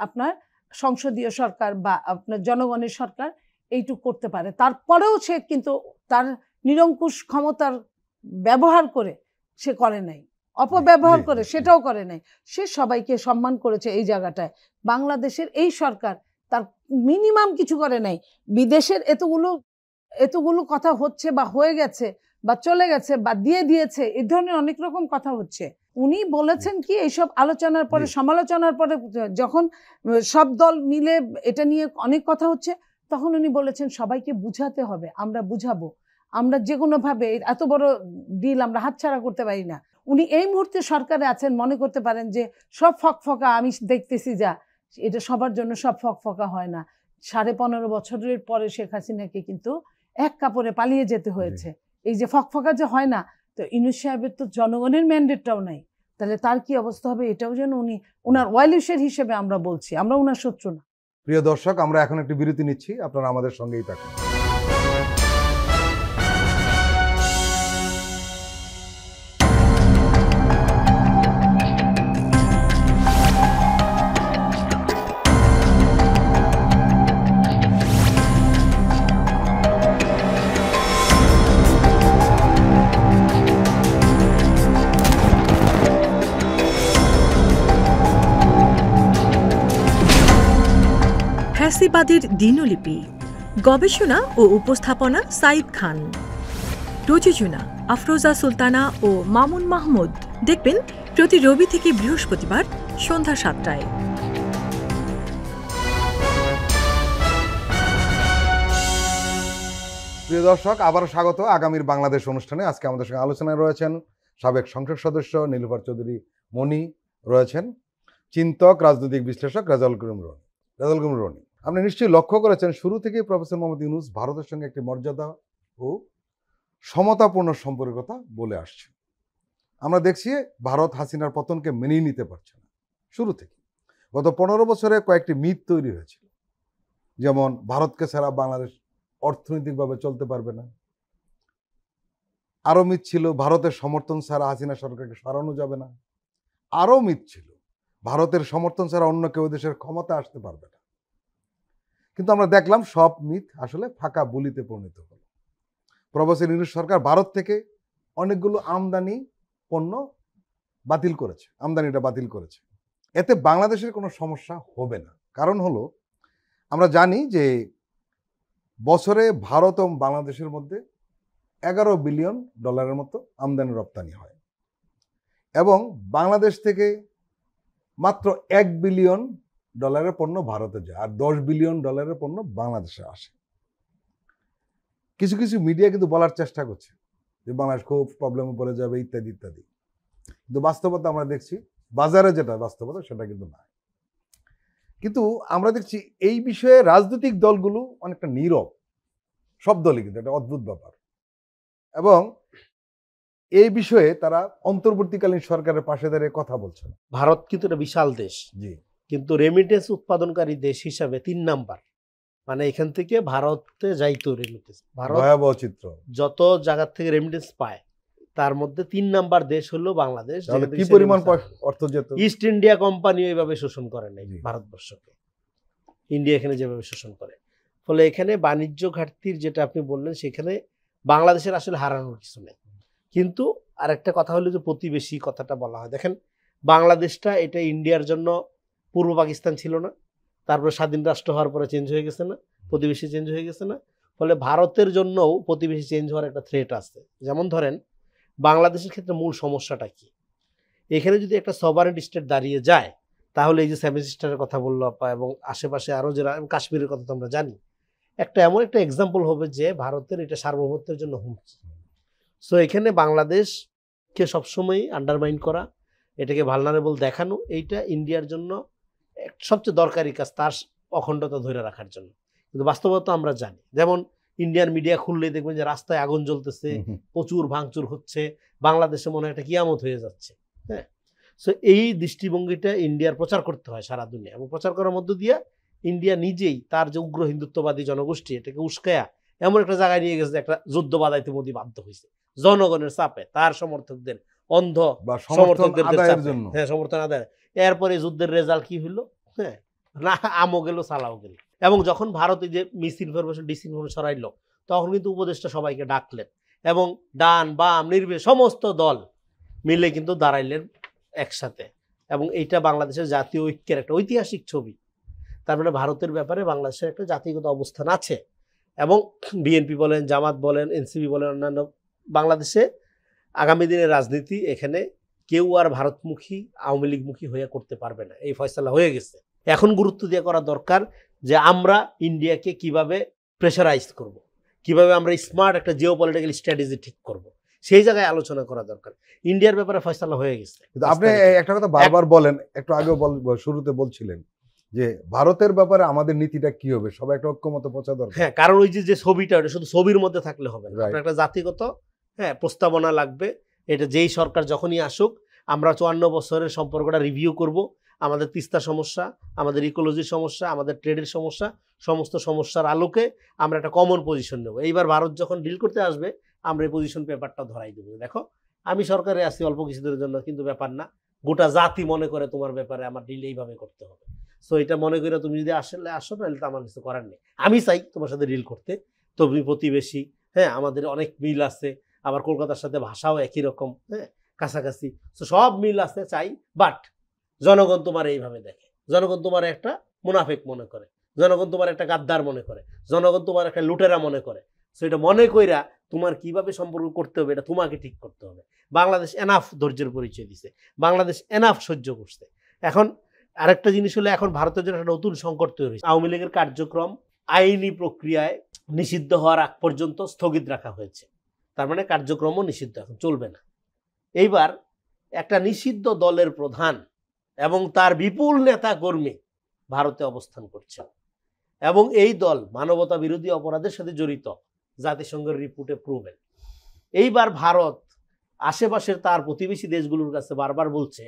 আপনার সংসদীয় সরকার বা আপনার জনগণের সরকার, এইটুকু করতে পারে। তারপরেও সে কিন্তু তার নিরঙ্কুশ ক্ষমতার ব্যবহার করে সে করে নাই, অপব্যবহার করে সেটাও করে নাই। সে সবাইকে সম্মান করেছে এই জায়গাটায়। বাংলাদেশের এই সরকার তার মিনিমাম কিছু করে নাই। বিদেশের এতগুলো কথা হচ্ছে বা হয়ে গেছে বা চলে গেছে বা দিয়েছে, এই ধরনের অনেক রকম কথা হচ্ছে। উনি বলেছেন কি, এইসব আলোচনার পরে, সমালোচনার পরে, যখন সব দল মিলে এটা নিয়ে অনেক কথা হচ্ছে, তখন উনি বলেছেন সবাইকে বুঝাতে হবে, আমরা বুঝাবো, আমরা যে কোনোভাবে এত বড় ডিল আমরা হাতছাড়া করতে পারি না। উনি এই মুহূর্তে সরকারে আছেন, মনে করতে পারেন যে সব ফকফকা আমি দেখতেছি, যা এটা সবার জন্য সব ফকফকা হয় না। 15.5 বছরের পরে শেখ হাসিনাকে কিন্তু এক কাপড়ে পালিয়ে যেতে হয়েছে। এই যে ফকফকা যে হয় না, তো ইউনূস সাহেবের তো জনগণের ম্যান্ডেটটাও নাই, তাহলে তার কি অবস্থা হবে? এটাও যেন উনি ওনার ওয়াইলিশের হিসেবে আমরা বলছি, আমরা ওনার শত্রু না। প্রিয় দর্শক, আমরা এখন একটি বিরতি নিচ্ছি, আপনারা আমাদের সঙ্গেই থাকুন। ফ্যাসিবাদের দিনলিপি, গবেষণা ও উপস্থাপনা সাইদ খান, প্রযোজনা আফরোজা সুলতানা ও মামুন মাহমুদ। দেখবেন প্রতি রবি থেকে বৃহস্পতিবার সন্ধ্যা 7টায়। প্রিয় দর্শক, আবারও স্বাগত আগামীর বাংলাদেশ অনুষ্ঠানে। আজকে আমাদের সঙ্গে আলোচনায় রয়েছেন সাবেক সংসদ সদস্য নীলুফার চৌধুরী মনি, রয়েছেন চিন্তক রাজনৈতিক বিশ্লেষক রেজাউল করিম রনি। আপনি নিশ্চয়ই লক্ষ্য করেছেন, শুরু থেকেই প্রফেসর মোহাম্মদ ইউনূস ভারতের সঙ্গে একটি মর্যাদা ও সমতাপূর্ণ সম্পর্কের কথা বলে আসছে। আমরা দেখছি ভারত হাসিনার পতনকে মেনেই নিতে পারছে না শুরু থেকে। গত 15 বছরে কয়েকটি মিথ তৈরি হয়েছিল, যেমন ভারতকে ছাড়া বাংলাদেশ অর্থনৈতিকভাবে চলতে পারবে না। আরও মিথ ছিল ভারতের সমর্থন ছাড়া হাসিনা সরকারকে সরানো যাবে না। আরও মিথ ছিল ভারতের সমর্থন ছাড়া অন্য কেউ দেশের ক্ষমতা আসতে পারবে না। কিন্তু আমরা দেখলাম সব মিথ আসলে ফাঁকা বুলিতে পরিণত হলো। প্রবাসী ইউনূস সরকার ভারত থেকে অনেকগুলো আমদানি পণ্য আমদানিটা বাতিল করেছে। এতে বাংলাদেশের কোনো সমস্যা হবে না। কারণ হলো, আমরা জানি যে বছরে ভারত এবং বাংলাদেশের মধ্যে 11 বিলিয়ন ডলারের মতো আমদানি রপ্তানি হয় এবং বাংলাদেশ থেকে মাত্র 1 বিলিয়ন ডলারের পণ্য ভারতে যায় আর 10 বিলিয়ন ডলারের পণ্য বাংলাদেশে আসে। কিছু কিছু মিডিয়া কিন্তু বলার চেষ্টা করছে যে বাংলাদেশ খুব প্রবলেমে পড়ে যাবে ইত্যাদি ইত্যাদি, কিন্তু বাস্তবতা আমরা দেখছি বাজারে যেটা বাস্তবতা সেটা কিন্তু না। কিন্তু আমরা দেখছি এই বিষয়ে রাজনৈতিক দলগুলো অনেকটা নীরব, সব দলই, কিন্তু একটা অদ্ভুত ব্যাপার। এবং এই বিষয়ে তারা অন্তর্বর্তীকালীন সরকারের পাশে দাঁড়িয়ে কথা বলছে না। ভারত কিন্তু একটা বিশাল দেশ, জি, কিন্তু রেমিটেন্স উৎপাদনকারী দেশ হিসাবে 3 নাম্বার। মানে এখান থেকে ভারতে যাইতো রেমিটেন্স, ভারত ভয়াবহ চিত্র। যত জায়গা থেকে রেমিটেন্স পায় তার মধ্যে 3 নাম্বার দেশ হলো বাংলাদেশ। তাহলে কি পরিমাণ অর্থ যেত? ইস্ট ইন্ডিয়া কোম্পানি এইভাবে শোষণ করে নাই জি। ভারতবর্ষকে, ইন্ডিয়া এখানে যেভাবে শোষণ করে। ফলে এখানে বাণিজ্য ঘাটতির যেটা আপনি বললেন, সেখানে বাংলাদেশের আসলে হারানোর কিছু নেই। কিন্তু আরেকটা কথা হলো যে প্রতিবেশী কথাটা বলা হয়। দেখেন, বাংলাদেশটা এটা ইন্ডিয়ার জন্য পূর্ব পাকিস্তান ছিল না, তারপরে স্বাধীন রাষ্ট্র হওয়ার পরে চেঞ্জ হয়ে গেছে না, প্রতিবেশী চেঞ্জ হয়ে গেছে না। ফলে ভারতের জন্যও প্রতিবেশী চেঞ্জ হওয়ার একটা থ্রেট আছে। যেমন ধরেন, বাংলাদেশের ক্ষেত্রে মূল সমস্যাটা কি? এখানে যদি একটা সভারেন স্টেট দাঁড়িয়ে যায়, তাহলে এই যে সেভেন সিস্টারের কথা বললো আপা, এবং আশেপাশে আরও যারা, কাশ্মীরের কথা তো আমরা জানি, একটা এমন একটা এক্সাম্পল হবে যে ভারতের এটা সার্বভৌমত্বের জন্য হুমকি। সো এখানে বাংলাদেশকে সবসময় আন্ডারমাইন করা, এটাকে ভালনারেবল দেখানো, এইটা ইন্ডিয়ার জন্য সবচেয়ে দরকারি কাজ, তার অখণ্ডতা ধরে রাখার জন্য। কিন্তু বাস্তবতা আমরা জানি, যেমন ইন্ডিয়ান মিডিয়া খুললেই দেখবেন যে রাস্তায় আগুন জ্বলতেছে, প্রচুর ভাঙচুর হচ্ছে, বাংলাদেশে মনে হয় একটা কিয়ামত হয়ে যাচ্ছে। হ্যাঁ, সো এই দৃষ্টিভঙ্গিটা ইন্ডিয়ার প্রচার করতে হয় সারা দুনিয়া, এবং প্রচার করার মধ্য দিয়ে ইন্ডিয়া নিজেই তার যে উগ্র হিন্দুত্ববাদী জনগোষ্ঠী, এটাকে উস্কায়া এমন একটা জায়গায় নিয়ে গেছে, একটা যুদ্ধ বাধাইতে মোদি বাধ্য হয়েছে জনগণের চাপে, তার সমর্থকদের, অন্ধ সমর্থকদের জন্য। হ্যাঁ, সমর্থন আদায়। এরপরে যুদ্ধের রেজাল্ট কি হইলো? হ্যাঁ, না আমও গেল, সালাও গেল। এবং যখন ভারতে যে মিস ইনফরমেশন, ডিসইনফরমেশন ছড়াইলো, তখন কিন্তু উপদেষ্টা সবাইকে ডাকলেন, এবং ডান বাম নির্বিশেষে সমস্ত দল মিলে কিন্তু দাঁড়াইলেন একসাথে। এবং এইটা বাংলাদেশের জাতীয় ঐক্যের একটা ঐতিহাসিক ছবি। তার মানে ভারতের ব্যাপারে বাংলাদেশের একটা জাতিগত অবস্থান আছে। এবং বিএনপি বলেন, জামাত বলেন, এনসিপি বলেন, অন্যান্য বাংলাদেশে আগামী দিনের রাজনীতি এখানে কেউ আর ভারতমুখী, আওয়ামী লীগমুখী হয়ে করতে পারবে না, এই ফয়সালা হয়ে গেছে। এখন গুরুত্ব দিয়ে করা দরকার যে আমরা ইন্ডিয়াকে কিভাবে প্রেশারাইজ করব, কিভাবে আমরা স্মার্ট একটা জিও পলিটিক্যাল স্ট্র্যাটেজি ঠিক করব, সেই জায়গায় আলোচনা করা দরকার। ইন্ডিয়ার ব্যাপারে ফয়সালা হয়ে গেছে। কিন্তু আপনি একটা কথা বারবার বলেন, একটু আগেও শুরুতে বলছিলেন যে ভারতের ব্যাপারে আমাদের নীতিটা কি হবে, সবাই একটা ঐক্যমত পৌঁছা দরকার। হ্যাঁ, কারণ ওই যে ছবিটা, ওটা শুধু ছবির মধ্যে থাকলে হবে না, একটা জাতিগত প্রস্তাবনা লাগবে। এটা যেই সরকার যখনই আসুক, আমরা 54 বছরের সম্পর্কটা রিভিউ করব, আমাদের তিস্তা সমস্যা, আমাদের ইকোলজির সমস্যা, আমাদের ট্রেডের সমস্যা, সমস্ত সমস্যার আলোকে আমরা একটা কমন পজিশন নেব। এইবার ভারত যখন ডিল করতে আসবে, আমরা এই পজিশন পেপারটা ধরাই দেবো, দেখো আমি সরকারে আছি অল্প কিছুদিনের জন্য, কিন্তু ব্যাপার না, গোটা জাতি মনে করে তোমার ব্যাপারে আমার ডিল এইভাবে করতে হবে। সো এটা মনে করে তুমি যদি আসলে আসো, তাহলে তো আমার কিছু করার নেই। আমি চাই তোমার সাথে ডিল করতে, তুমি প্রতিবেশী, হ্যাঁ, আমাদের অনেক মিল আছে, আবার কলকাতার সাথে ভাষাও একই রকম, হ্যাঁ, কাছাকাছি, তো সব মিল আছে, চাই। বাট জনগণ তোমার এইভাবে দেখে, জনগণ তোমার একটা মুনাফিক মনে করে, জনগণ তোমার একটা গাদ্দার মনে করে, জনগণ তোমার একটা লুটেরা মনে করে। সো এটা মনে কইরা তোমার কিভাবে সম্পর্ক করতে হবে, এটা তোমাকে ঠিক করতে হবে। বাংলাদেশ এনাফ ধৈর্যের পরিচয় দিছে, বাংলাদেশ এনাফ সহ্য করছে। এখন আরেকটা জিনিস হলো, এখন ভারতের জন্য একটা নতুন সংকট তৈরি হয়েছে। আওয়ামী লীগের কার্যক্রম আইনি প্রক্রিয়ায় নিষিদ্ধ হওয়ার আগ পর্যন্ত স্থগিত রাখা হয়েছে, তার মানে কার্যক্রমও নিষিদ্ধ, এখন চলবে না। এইবার একটা নিষিদ্ধ দলের প্রধান এবং তার বিপুল নেতা কর্মী ভারতে অবস্থান করছে, এবং এই দল মানবতা বিরোধী অপরাধের সাথে জড়িত, জাতিসংঘের রিপোর্টে প্রুভেন। এইবার ভারত আশেপাশের তার প্রতিবেশী দেশগুলোর কাছে বারবার বলছে,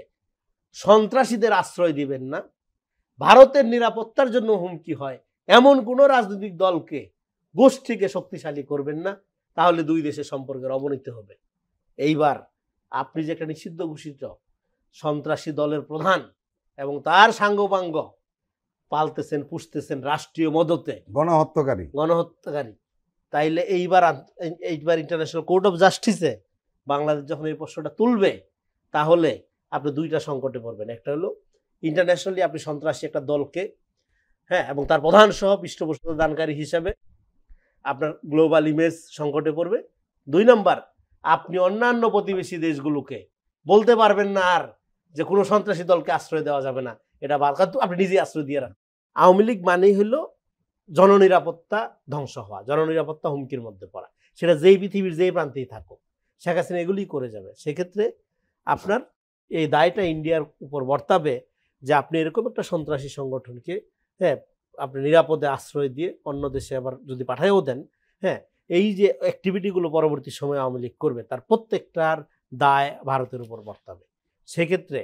সন্ত্রাসীদের আশ্রয় দিবেন না, ভারতের নিরাপত্তার জন্য হুমকি হয় এমন কোনো রাজনৈতিক দলকে, গোষ্ঠীকে শক্তিশালী করবেন না, তাহলে দুই দেশের সম্পর্কের অবনতি হবে। এইবার আপনি যে একটা নিষিদ্ধ ঘোষিত সন্ত্রাসী দলের প্রধান এবং তার সাঙ্গপাঙ্গ পালতেছেন, পুষতেছেন রাষ্ট্রীয় মদতে, গণহত্যাকারী, তাইলে এইবার ইন্টারন্যাশনাল কোর্ট অফ জাস্টিসে বাংলাদেশ যখন এই প্রশ্নটা তুলবে, তাহলে আপনি দুইটা সংকটে পড়বেন। একটা হলো ইন্টারন্যাশনালি আপনি সন্ত্রাসী একটা দলকে, হ্যাঁ, এবং তার প্রধান সহ পৃষ্ঠপোষকতা দানকারী হিসাবে আপনার গ্লোবাল ইমেজ সংকটে পড়বে। 2 নাম্বার, আপনি অন্যান্য প্রতিবেশী দেশগুলোকে বলতে পারবেন না আর যে কোনো সন্ত্রাসী দলকে আশ্রয় দেওয়া যাবে না, এটা কারণ আপনি নিজে আশ্রয় দিয়ে রাখেন। আওয়ামী লীগ মানেই হলো জননিরাপত্তা ধ্বংস হওয়া, জননিরাপত্তা হুমকির মধ্যে পড়া, সেটা যেই পৃথিবীর যেই প্রান্তেই থাকুক। শেখ হাসিনা এগুলি করে যাবে। সেক্ষেত্রে আপনার এই দায়টা ইন্ডিয়ার উপর বর্তাবে যে আপনি এরকম একটা সন্ত্রাসী সংগঠনকে আপনি নিরাপদে আশ্রয় দিয়ে অন্য দেশে আবার যদি পাঠাইও দেন, এই যে অ্যাক্টিভিটিগুলো পরবর্তী সময়ে আওয়ামী লীগ করবে তার প্রত্যেকটার দায় ভারতের উপর বর্তাবে। সেক্ষেত্রে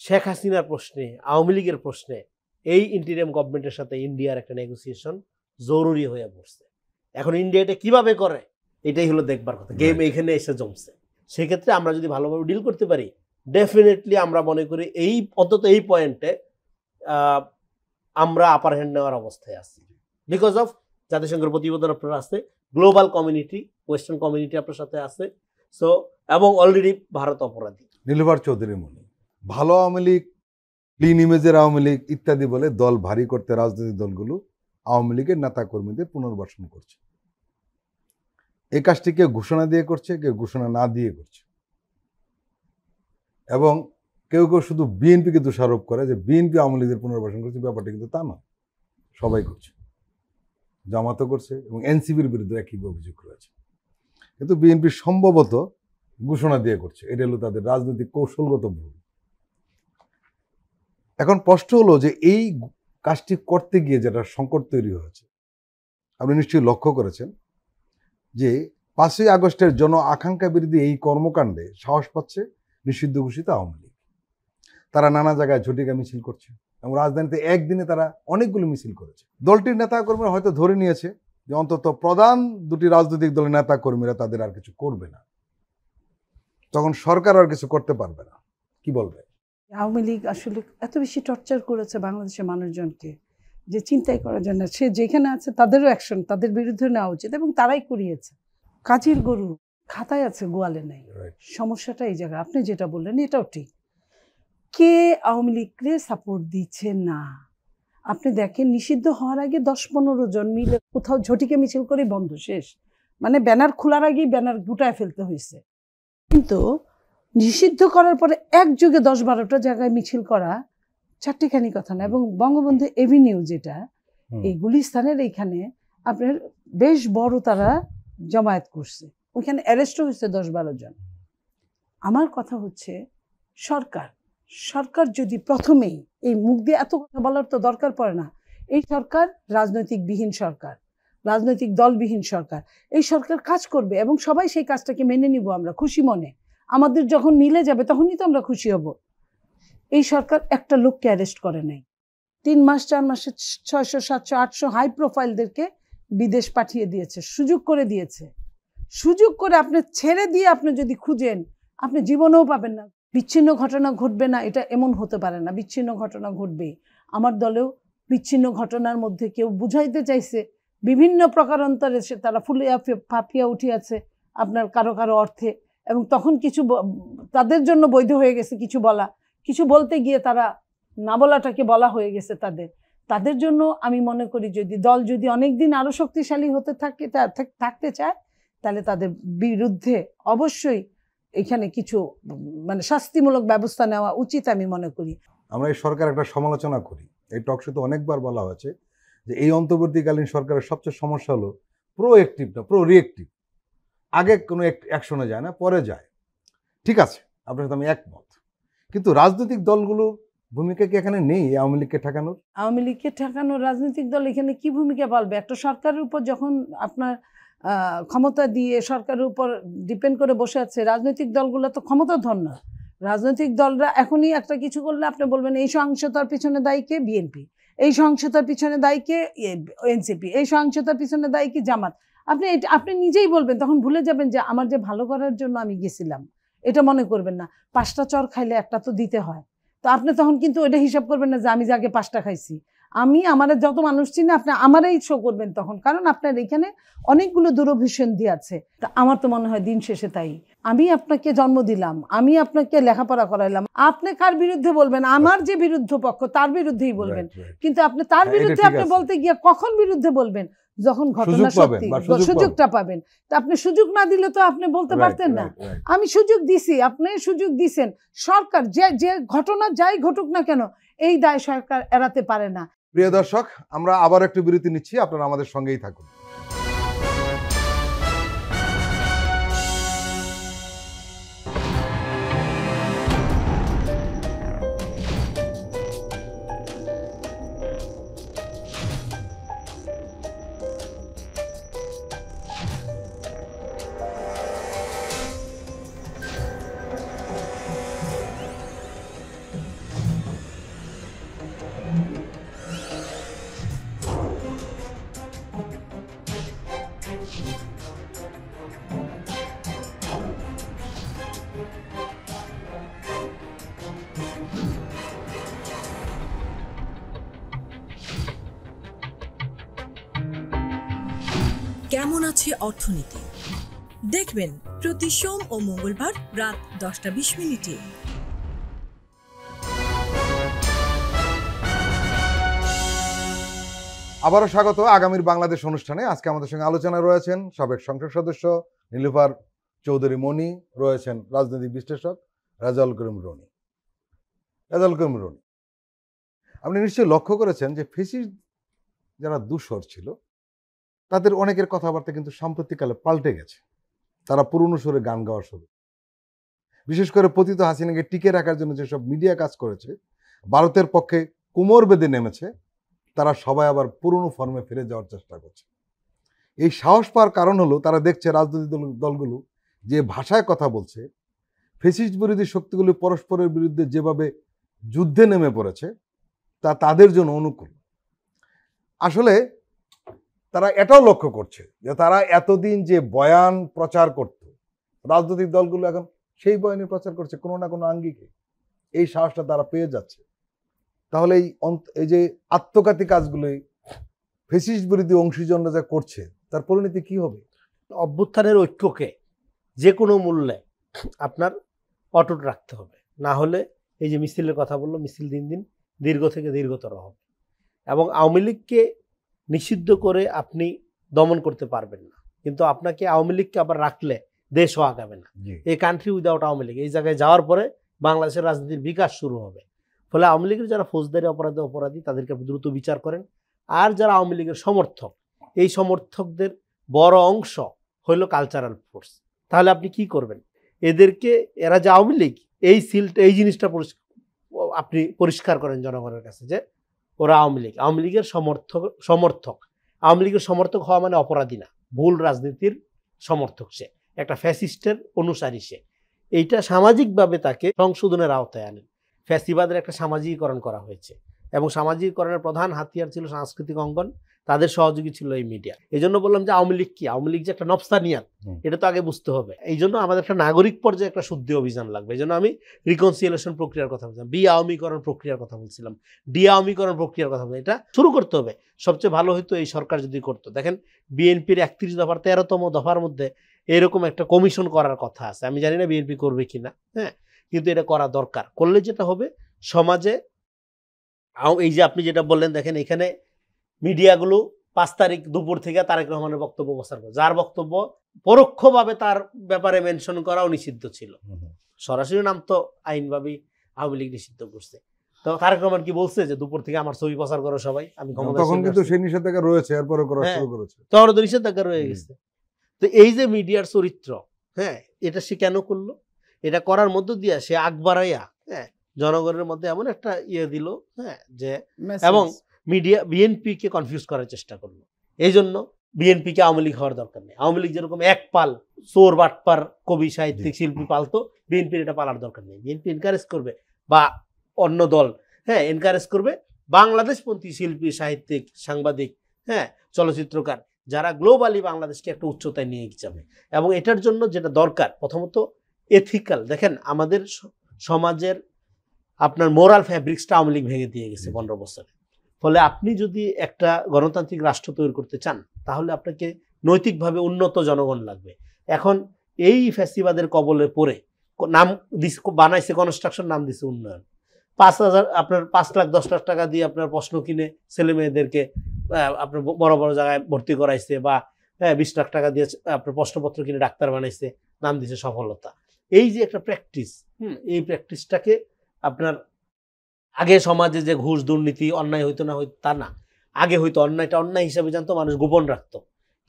শেখ হাসিনার প্রশ্নে, আওয়ামী লীগের প্রশ্নে এই ইন্টিরিয়াম গভর্নমেন্টের সাথে ইন্ডিয়ার একটা নেগোসিয়েশন জরুরি হয়ে পড়ছে। এখন ইন্ডিয়া এটা কিভাবে করে এটাই হলো দেখবার কথা। গেম এইখানে এসে জমছে। সেক্ষেত্রে আমরা যদি ভালোভাবে ডিল করতে পারি, ডেফিনেটলি আমরা মনে করি অন্তত এই পয়েন্টে আমরা আপার হ্যান্ড নেওয়ার অবস্থায় আছি। বিকজ অফ জাতিসংঘের প্রতিবেদন আপনার আছে, গ্লোবাল কমিউনিটি, ওয়েস্টার্ন কমিউনিটি আপনার সাথে আছে। সো এবং অলরেডি ভারত অপরাধী। নীলুফার চৌধুরী মনি, ভালো আওয়ামী লীগ, ক্লিন ইমেজের আওয়ামী লীগ ইত্যাদি বলে দল ভারী করতে রাজনৈতিক দলগুলো আওয়ামী লীগের নেতা কর্মীদের পুনর্বাসন করছে। এই কাজটি কেউ ঘোষণা দিয়ে করছে, কেউ ঘোষণা না দিয়ে করছে, এবং কেউ কেউ শুধু বিএনপিকে দোষারোপ করে যে বিএনপি আওয়ামী লীগের পুনর্বাসন করছে। ব্যাপারটা কিন্তু তা নয়, সবাই করছে, জামাতও করছে এবং এনসিপির বিরুদ্ধে একই অভিযোগ রয়েছে। কিন্তু বিএনপি সম্ভবত ঘোষণা দিয়ে করছে, এটা হলো তাদের রাজনৈতিক কৌশলগত ভুল। এখন প্রশ্ন হলো যে এই কাজটি করতে গিয়ে যেটা সংকট তৈরি হয়েছে, আপনি নিশ্চয়ই লক্ষ্য করেছেন যে 5ই আগস্টের জন আকাঙ্ক্ষা বিরোধী এই কর্মকাণ্ডে সাহস পাচ্ছে নিষিদ্ধ ঘোষিত আওয়ামী লীগ। তারা নানা জায়গায় ঝটিকা মিছিল করছে এবং রাজধানীতে একদিনে তারা অনেকগুলো মিছিল করেছে। দলটির নেতা কর্মীরা হয়তো ধরে নিয়েছে যে অন্তত প্রধান দুটি রাজনৈতিক দলের নেতা কর্মীরা তাদের আর কিছু করবে না, তখন সরকার আর কিছু করতে পারবে না। কি বলবে? আওয়ামী লীগ আসলে এত বেশি টর্চার করেছে বাংলাদেশের মানুষজনকে যে চিন্তাই করার জন্য। সে যেখানে আছে তাদেরও অ্যাকশন তাদের বিরুদ্ধে নেওয়া উচিত, এবং তারাই করিয়েছে। কাজের গরু খাতায় আছে, গোয়ালে নাই। সমস্যাটা এই জায়গায় আপনি যেটা বললেন এটাও ঠিক। কে আওয়ামী লীগকে সাপোর্ট দিচ্ছে না? আপনি দেখেন, নিষিদ্ধ হওয়ার আগে 10-15 জন মিলে কোথাও ঝটিকে মিছিল করে বন্ধ, শেষ। মানে ব্যানার খোলার আগেই ব্যানার গুটায় ফেলতে হয়েছে। কিন্তু নিষিদ্ধ করার পরে একযোগে 10-12টা জায়গায় মিছিল করা চারটিখানি কথা না। এবং বঙ্গবন্ধু এভিনিউ যেটা, এই গুলিস্তানের এইখানে আপনার বেশ বড় তারা জমায়েত করছে, ওইখানে অ্যারেস্টও হয়েছে 10-12 জন। আমার কথা হচ্ছে সরকার যদি প্রথমেই এই মুখ দিয়ে এত কথা বলার তো দরকার পড়ে না। এই সরকার রাজনৈতিকবিহীন সরকার, রাজনৈতিক দলবিহীন সরকার। এই সরকার কাজ করবে এবং সবাই সেই কাজটাকে মেনে নিব আমরা খুশি মনে। আমাদের যখন মিলে যাবে তখনই তো আমরা খুশি হব। এই সরকার একটা লোককে অ্যারেস্ট করে নাই। 3 মাস 4 মাসে 600, 700, 800 হাই প্রোফাইলদেরকে বিদেশ পাঠিয়ে দিয়েছে, সুযোগ করে দিয়েছে। সুযোগ করে আপনি ছেড়ে দিয়ে আপনি যদি খুঁজেন, আপনি জীবনেও পাবেন না। বিচ্ছিন্ন ঘটনা ঘটবে না এটা এমন হতে পারে না, বিচ্ছিন্ন ঘটনা ঘটবেই। আমার দলেও বিচ্ছিন্ন ঘটনার মধ্যে কেউ বুঝাইতে চাইছে বিভিন্ন প্রকারান্তরে, তারা ফুলিয়া ফাঁপিয়া উঠিয়াছে আপনার কারো কারো অর্থে, এবং তখন কিছু তাদের জন্য বৈধ হয়ে গেছে কিছু বলা, কিছু বলতে গিয়ে তারা না বলাটাকে বলা হয়ে গেছে তাদের জন্য। আমি মনে করি দল যদি অনেকদিন আরো শক্তিশালী হতে থাকতে চায়, তাহলে তাদের বিরুদ্ধে অবশ্যই এখানে কিছু মানে শাস্তিমূলক ব্যবস্থা নেওয়া উচিত আমি মনে করি। আমরা এই সরকার একটা সমালোচনা করি, এই টকশোতে অনেকবার বলা হয়েছে যে এই অন্তর্বর্তীকালীন সরকারের সবচেয়ে সমস্যা হলো প্রোঅ্যাক্টিভ না, প্রো রিয়েক্টিভ। আগে কোনো অ্যাকশনে যায় না, পরে যায়। ঠিক আছে, আপনার সাথে আমি একমত, কিন্তু রাজনৈতিক দলগুলোর ভূমিকা কি এখানে নেই আওয়ামী লীগকে ঠেকানোর? আওয়ামী লীগকে ঠেকানোর রাজনৈতিক দল এখানে কি ভূমিকা পালবে? একটা সরকারের উপর যখন আপনার ক্ষমতা দিয়ে সরকারের উপর ডিপেন্ড করে বসে আছে, রাজনৈতিক দলগুলো তো ক্ষমতাধর না। রাজনৈতিক দলরা এখনই একটা কিছু করলে আপনি বলবেন এই সহিংসতার পিছনে দায়ী কে? বিএনপি। এই সহিংসতার পিছনে দায়ী কে? এনসিপি। এই সহিংসতার পিছনে দায়ী কি? জামাত। আপনি নিজেই বলবেন, তখন ভুলে যাবেন যে আমার যে ভালো করার জন্য আমি গেছিলাম, এটা মনে করবেন না। 5টা চর খাইলে একটা তো দিতে হয়, তো আপনি তখন কিন্তু ওটা হিসাব করবেন না যে আমি যে আগে 5টা খাইছি। আমার যত মানুষ চিনি আপনি আমারই শো করবেন তখন, কারণ আপনার এখানে অনেকগুলো দূরভিসন্ধি আছে। তা আমার তো মনে হয় দিন শেষে তাই আমি আপনাকে জন্ম দিলাম, আমি আপনাকে লেখাপড়া করাইলাম, আপনি কার বিরুদ্ধে বলবেন? আমার যে বিরুদ্ধ পক্ষ তার বিরুদ্ধেই বলবেন। Right, right. কিন্তু আপনি তার হ্যাঁ, এটা বিরুদ্ধে ঠিক আপনি আছে। বলতে গিয়ে কখন বিরুদ্ধে বলবেন? যখন ঘটনা সুযোগ পাবেন সত্যি বা সুযোগ সুযোগটা পাবেন। তা আপনি সুযোগ না দিলে তো আপনি বলতে Right, পারতেন না। right, right. আমি সুযোগ দিছি, আপনি সুযোগ দিছেন। সরকার যে ঘটনা যাই ঘটুক না কেন, এই দায় সরকার এড়াতে পারে না। প্রিয় দর্শক, আমরা আবার একটু বিরতি নিচ্ছি, আপনারা আমাদের সঙ্গেই থাকুন। কেমন আছে অর্থনীতি দেখবেন প্রতি সোম ও মঙ্গলবার রাত 10:20 আবারও স্বাগত আগামীর বাংলাদেশ অনুষ্ঠানে। আজকে আমাদের সঙ্গে আলোচনায় রয়েছেন সাবেক সংসদ সদস্য নীলুফার চৌধুরী মনি, রয়েছেন রাজনৈতিক বিশ্লেষক রেজাউল করিম রনি। রেজাউল করিম রনি, আপনি নিশ্চয়ই লক্ষ্য করেছেন যে ফ্যাসিস্ট যারা দূষর ছিল তাদের অনেকের কথাবার্তা কিন্তু সাম্প্রতিককালে পাল্টে গেছে। তারা পুরনো সুরে গান গাওয়া শুরু, বিশেষ করে পতিত হাসিনাকে টিকে রাখার জন্য যেসব মিডিয়া কাজ করেছে, ভারতের পক্ষে কোমর বেঁধে নেমেছে, তারা সবাই আবার পুরনো ফর্মে ফিরে যাওয়ার চেষ্টা করছে। এই সাহস পাওয়ার কারণ হলো তারা দেখছে রাজনৈতিক দলগুলো যে ভাষায় কথা বলছে, ফ্যাসিস্ট বিরোধী শক্তিগুলি পরস্পরের বিরুদ্ধে যেভাবে যুদ্ধে নেমে পড়েছে, তা তাদের জন্য অনুকূল। আসলে তারা এটাও লক্ষ্য করছে যে তারা এতদিন যে বয়ান প্রচার করত, রাজনৈতিক দলগুলো এখন সেই বয়ানই প্রচার করছে কোনো না কোনো আঙ্গিকে। এই সাহসটা তারা পেয়ে যাচ্ছে। তাহলে এই যে আত্মঘাতী কাজগুলোই ফ্যাসিস্ট বিরোধী অংশীজনরা যা করছে, তার পরিণতি কি হবে? অভ্যুত্থানের ঐক্যকে যে কোনো মূল্যে আপনার অটুট রাখতে হবে, না হলে এই যে মিছিলের কথা বললো, মিছিল দিন দিন দীর্ঘ থেকে দীর্ঘতর হবে। এবং আওয়ামী লীগকে নিষিদ্ধ করে আপনি দমন করতে পারবেন না, কিন্তু আপনাকে আওয়ামী লীগকে আবার রাখলে দেশও আগাবে না। এই কান্ট্রি উইদাউট আওয়ামী লীগ, এই জায়গায় যাওয়ার পরে বাংলাদেশের রাজনীতির বিকাশ শুরু হবে। ফলে আওয়ামী লীগের যারা ফৌজদারি অপরাধী তাদেরকে দ্রুত বিচার করেন। আর যারা আওয়ামী লীগের সমর্থক, এই সমর্থকদের বড় অংশ হইল কালচারাল ফোর্স। তাহলে আপনি কি করবেন? এদেরকে, এরা যে আওয়ামী লীগ, এই জিনিসটা আপনি পরিষ্কার করেন জনগণের কাছে যে ওরা আওয়ামী লীগের সমর্থক। আওয়ামী লীগের সমর্থক হওয়া মানে অপরাধী না, ভুল রাজনীতির সমর্থক। সে একটা ফ্যাসিস্টের অনুসারী। সে এইটা সামাজিকভাবে তাকে সংশোধনের আওতায় আনেন। ফ্যাসিবাদের একটা সামাজিকীকরণ করা হয়েছে এবং সামাজিকীকরণের প্রধান হাতিয়ার ছিল সাংস্কৃতিক অঙ্গন, তাদের সহযোগী ছিল এই মিডিয়া। এই জন্য বললাম যে আওয়ামী লীগ কি, আওয়ামী লীগ যে একটা নফসানিয়াত, এটা তো আগে বুঝতে হবে। এই জন্য আমাদের একটা নাগরিক পর্যায়ে একটা শুদ্ধি অভিযান লাগবে। এই জন্য আমি রিকনসিলিয়েশন প্রক্রিয়ার কথা বলছিলাম, বি আওয়ামীকরণ প্রক্রিয়ার কথা বলছিলাম, ডি আওয়ামীকরণ প্রক্রিয়ার কথা বলছিলাম। এটা শুরু করতে হবে। সবচেয়ে ভালো হতো এই সরকার যদি করতো। দেখেন, বিএনপির 31 দফার 13তম দফার মধ্যে এরকম একটা কমিশন করার কথা আছে। আমি জানি না বিএনপি করবে কিনা, হ্যাঁ, কিন্তু এটা করা দরকার। করলে যেটা হবে, সমাজে এই যে আপনি যেটা বললেন, দেখেন এখানে মিডিয়াগুলো 5 তারিখ দুপুর থেকে তারেক রহমানের বক্তব্য প্রচার করে, যার বক্তব্য পরোক্ষভাবে তার ব্যাপারে মেনশন করাও নিষিদ্ধ ছিল। সরাসরি নাম তো আইনভাবে আওয়ামী লীগ নিষিদ্ধ করছে। তো তারেক রহমান কি বলছে যে দুপুর থেকে আমার ছবি প্রচার করো সবাই, আমি ক্ষমতা? তখন কিন্তু সেই নিষেধাজ্ঞা রয়েছে, এরপরে করা শুরু করেছে। তখন তো নিষেধাজ্ঞা রয়ে গেছে। তো এই যে মিডিয়ার চরিত্র, হ্যাঁ, এটা সে কেন করলো? এটা করার মধ্য দিয়ে সে আগ বাড়াইয়া, হ্যাঁ, জনগণের মধ্যে এমন একটা দিল, হ্যাঁ, যে এবং মিডিয়া বিএনপিকে কনফিউজ করার চেষ্টা করলো। এই জন্য বিএনপিকে আওয়ামী লীগ হওয়ার দরকার নেই। আওয়ামী লীগ যেরকম এক পাল চোর বাটপার কবি সাহিত্যিক শিল্পী পালতো, বিএনপির এটা পালার দরকার নেই। বিএনপি এনকারেজ করবে, বা অন্য দল, হ্যাঁ, এনকারেজ করবে বাংলাদেশপন্থী শিল্পী, সাহিত্যিক, সাংবাদিক, হ্যাঁ, চলচ্চিত্রকার, যারা গ্লোবালি বাংলাদেশকে একটা উচ্চতায় নিয়ে যাবে। এবং এটার জন্য যেটা দরকার, প্রথমত এথিক্যাল। দেখেন, আমাদের সমাজের আপনার মোরাল ফ্যাব্রিক্সটা আওয়ামী লীগ ভেঙে দিয়ে গেছে 15 বছরে। ফলে আপনি যদি একটা গণতান্ত্রিক রাষ্ট্র তৈরি করতে চান, তাহলে আপনাকে নৈতিকভাবে উন্নত জনগণ লাগবে। এখন এই ফ্যাসিবাদের কবলে পড়ে নাম দিছে, বানাইছে কনস্ট্রাকশন, নাম দিছে উন্নয়ন। 5,000 আপনার 5 লাখ 10 লাখ টাকা দিয়ে আপনার প্রশ্ন কিনে ছেলে মেয়েদেরকে আপনার বড় বড় জায়গায় ভর্তি করাইছে, বা 20 লাখ টাকা দিয়ে আপনার প্রশ্নপত্র কিনে ডাক্তার বানাইছে, নাম দিছে সফলতা। এই যে একটা প্র্যাকটিস, এই প্র্যাকটিসটাকে আপনার আগে সমাজে যে ঘুষ দুর্নীতি অন্যায় হইতো না হইতো তা না, আগে হয়তো অন্যায়টা অন্যায় হিসাবে জানতো, মানুষ গোপন রাখতো,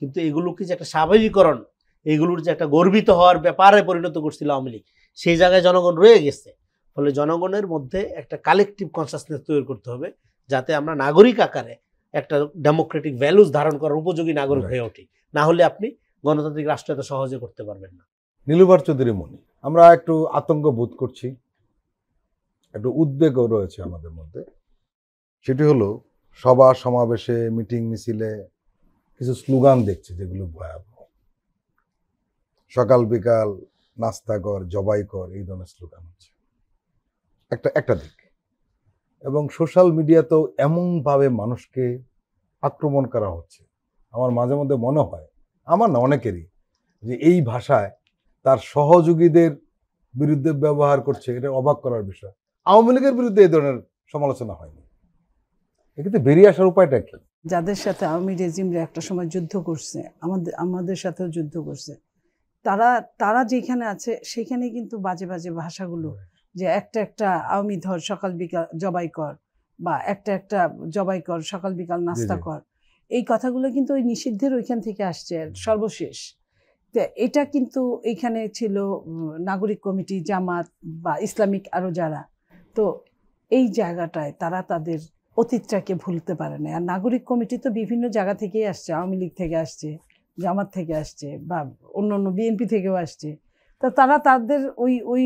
কিন্তু এগুলোকে যে একটা স্বাভাবিকীকরণ, এইগুলোর যে একটা গর্বিত হওয়ার ব্যাপারে পরিণত করছিল আওয়ামী লীগ, সেই জায়গায় জনগণ রয়ে গেছে। ফলে জনগণের মধ্যে একটা কালেকটিভ কনসাসনেস তৈরি করতে হবে, যাতে আমরা নাগরিক আকারে একটা ডেমোক্রেটিক ভ্যালুস ধারণ করার উপযোগী নাগরিক হয়ে উঠি। না হলে আপনি গণতান্ত্রিক রাষ্ট্র এত সহজে করতে পারবেন না। নীলুফার চৌধুরী মনি, আমরা একটু আতঙ্ক বোধ করছি, একটু উদ্বেগও রয়েছে আমাদের মধ্যে। সেটি হলো সভা সমাবেশে, মিটিং মিছিলে কিছু স্লোগান দেখছি যেগুলো ভয়াবহ। সকাল বিকাল নাস্তা কর, জবাই কর, এই ধরনের স্লোগান হচ্ছে একটা দিক। এবং সোশ্যাল মিডিয়াতেও এমনভাবে মানুষকে আক্রমণ করা হচ্ছে, আমার মাঝে মধ্যে মনে হয়, আমার না অনেকেরই, যে এই ভাষায় তার সহযোগীদের বিরুদ্ধে ব্যবহার করছে। এটা অবাক করার বিষয়। আওয়ামী লীগের বিরুদ্ধে এই ধরনের সমালোচনা হয়নি, এক্ষেত্রে বেরিয়ে আসার উপায়টা কি? যাদের সাথে আওয়ামী রেজিমরা একটা সময় যুদ্ধ করছে, আমাদের সাথেও যুদ্ধ করছে, তারা যেখানে আছে সেখানে কিন্তু বাজে বাজে ভাষাগুলো, যে একটা আওয়ামী ধর সকাল বিকাল জবাই কর, বা একটা জবাই কর সকাল বিকাল নাস্তা কর, এই কথাগুলো কিন্তু ওই নিষিদ্ধের ওইখান থেকে আসছে সর্বশেষ। তো এটা কিন্তু এইখানে ছিল নাগরিক কমিটি, জামাত বা ইসলামিক আরো যারা, তো এই জায়গাটায় তারা তাদের অতীতটাকে ভুলতে পারে না। আর নাগরিক কমিটি তো বিভিন্ন জায়গা থেকেই আসছে, আওয়ামী লীগ থেকে আসছে, জামাত থেকে আসছে, বা অন্য বিএনপি থেকেও আসছে। তা তারা তাদের ওই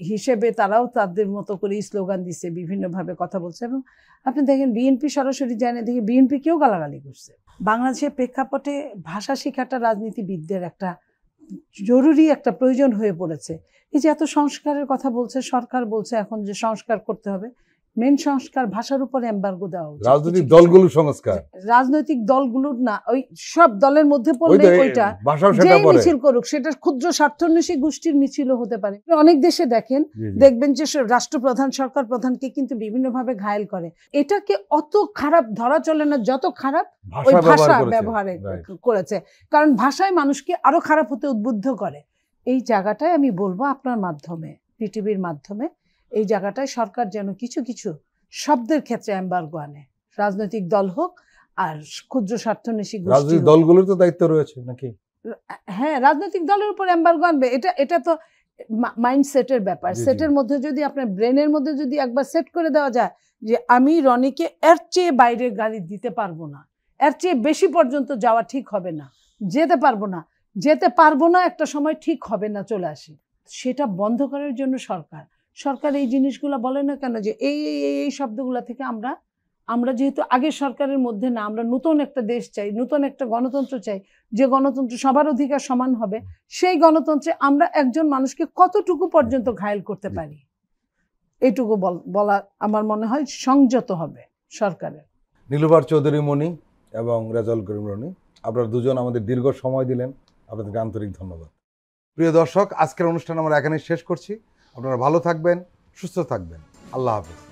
হিসেবে তারাও তাদের মতো করে স্লোগান দিচ্ছে, বিভিন্নভাবে কথা বলছে। এবং আপনি দেখেন বিএনপি সরাসরি যায় না, দেখে বিএনপি কেও গালাগালি করছে। বাংলাদেশের প্রেক্ষাপটে ভাষা শেখাটা রাজনীতিবিদদের একটা জরুরি একটা প্রয়োজন হয়ে পড়েছে। এই যে এত সংস্কারের কথা বলছে সরকার, বলছে এখন যে সংস্কার করতে হবে, মেন সংস্কার ভাষার উপর এমবার্গো দেওয়া উচিত। রাজনৈতিক দলগুলো সংস্কার, রাজনৈতিক দলগুলোর না, ওই সব দলের মধ্যে পড়লে ওইটা যে মিছিল করুক, সেটা ক্ষুদ্র স্বার্থান্বেষী গোষ্ঠীর মিছিলও হতে পারে। অনেক দেশে দেখবেন যে সরকার প্রধানকে কিন্তু বিভিন্নভাবে ঘায়েল করে। এটাকে অত খারাপ ধরা চলে না যত খারাপ ওই ভাষা ব্যবহারে করেছে, কারণ ভাষায় মানুষকে আরো খারাপ হতে উদ্বুদ্ধ করে। এই জায়গাটায় আমি বলবো আপনার মাধ্যমে, পৃথিবীর মাধ্যমে, এই জায়গাটায় সরকার যেন কিছু কিছু শব্দের ক্ষেত্রে এমবার্গো আনে, রাজনৈতিক দল হোক আর ক্ষুদ্র স্বার্থান্বেষী গোষ্ঠী। রাজনৈতিক দলগুলোর তো দায়িত্ব রয়েছে নাকি? হ্যাঁ, রাজনৈতিক দলের উপর এমবার্গো আনবে। এটা তো মাইন্ডসেটের ব্যাপার। সেটের মধ্যে যদি আপনার ব্রেনের মধ্যে যদি একবার সেট করে দেওয়া যায় যে আমি রনিকে এর চেয়ে বাইরে গালি দিতে পারবো না, এর চেয়ে বেশি পর্যন্ত যাওয়া ঠিক হবে না, যেতে পারবো না একটা সময় ঠিক হবে না, চলে আসি, সেটা বন্ধ করার জন্য সরকার এই জিনিসগুলো বলে না কেন, যে এই শব্দগুলো থেকে আমরা যেহেতু আগের সরকারের মধ্যে না, আমরা নতুন একটা দেশ চাই, নতুন একটা গণতন্ত্র চাই, যে গণতন্ত্র সবার অধিকার সমান হবে, সেই গণতন্ত্রে আমরা একজন মানুষকে কতটুকু পর্যন্ত ঘায়েল করতে পারি, এইটুকু বলা আমার মনে হয় সংযত হবে সরকারের। নীলুফার চৌধুরী মনি এবং রেজাউল করিম রনি, আপনারা দুজন আমাদের দীর্ঘ সময় দিলেন, আপনাদেরকে আন্তরিক ধন্যবাদ। প্রিয় দর্শক, আজকের অনুষ্ঠান আমরা এখানেই শেষ করছি। আপনারা ভালো থাকবেন, সুস্থ থাকবেন। আল্লাহ হাফেজ।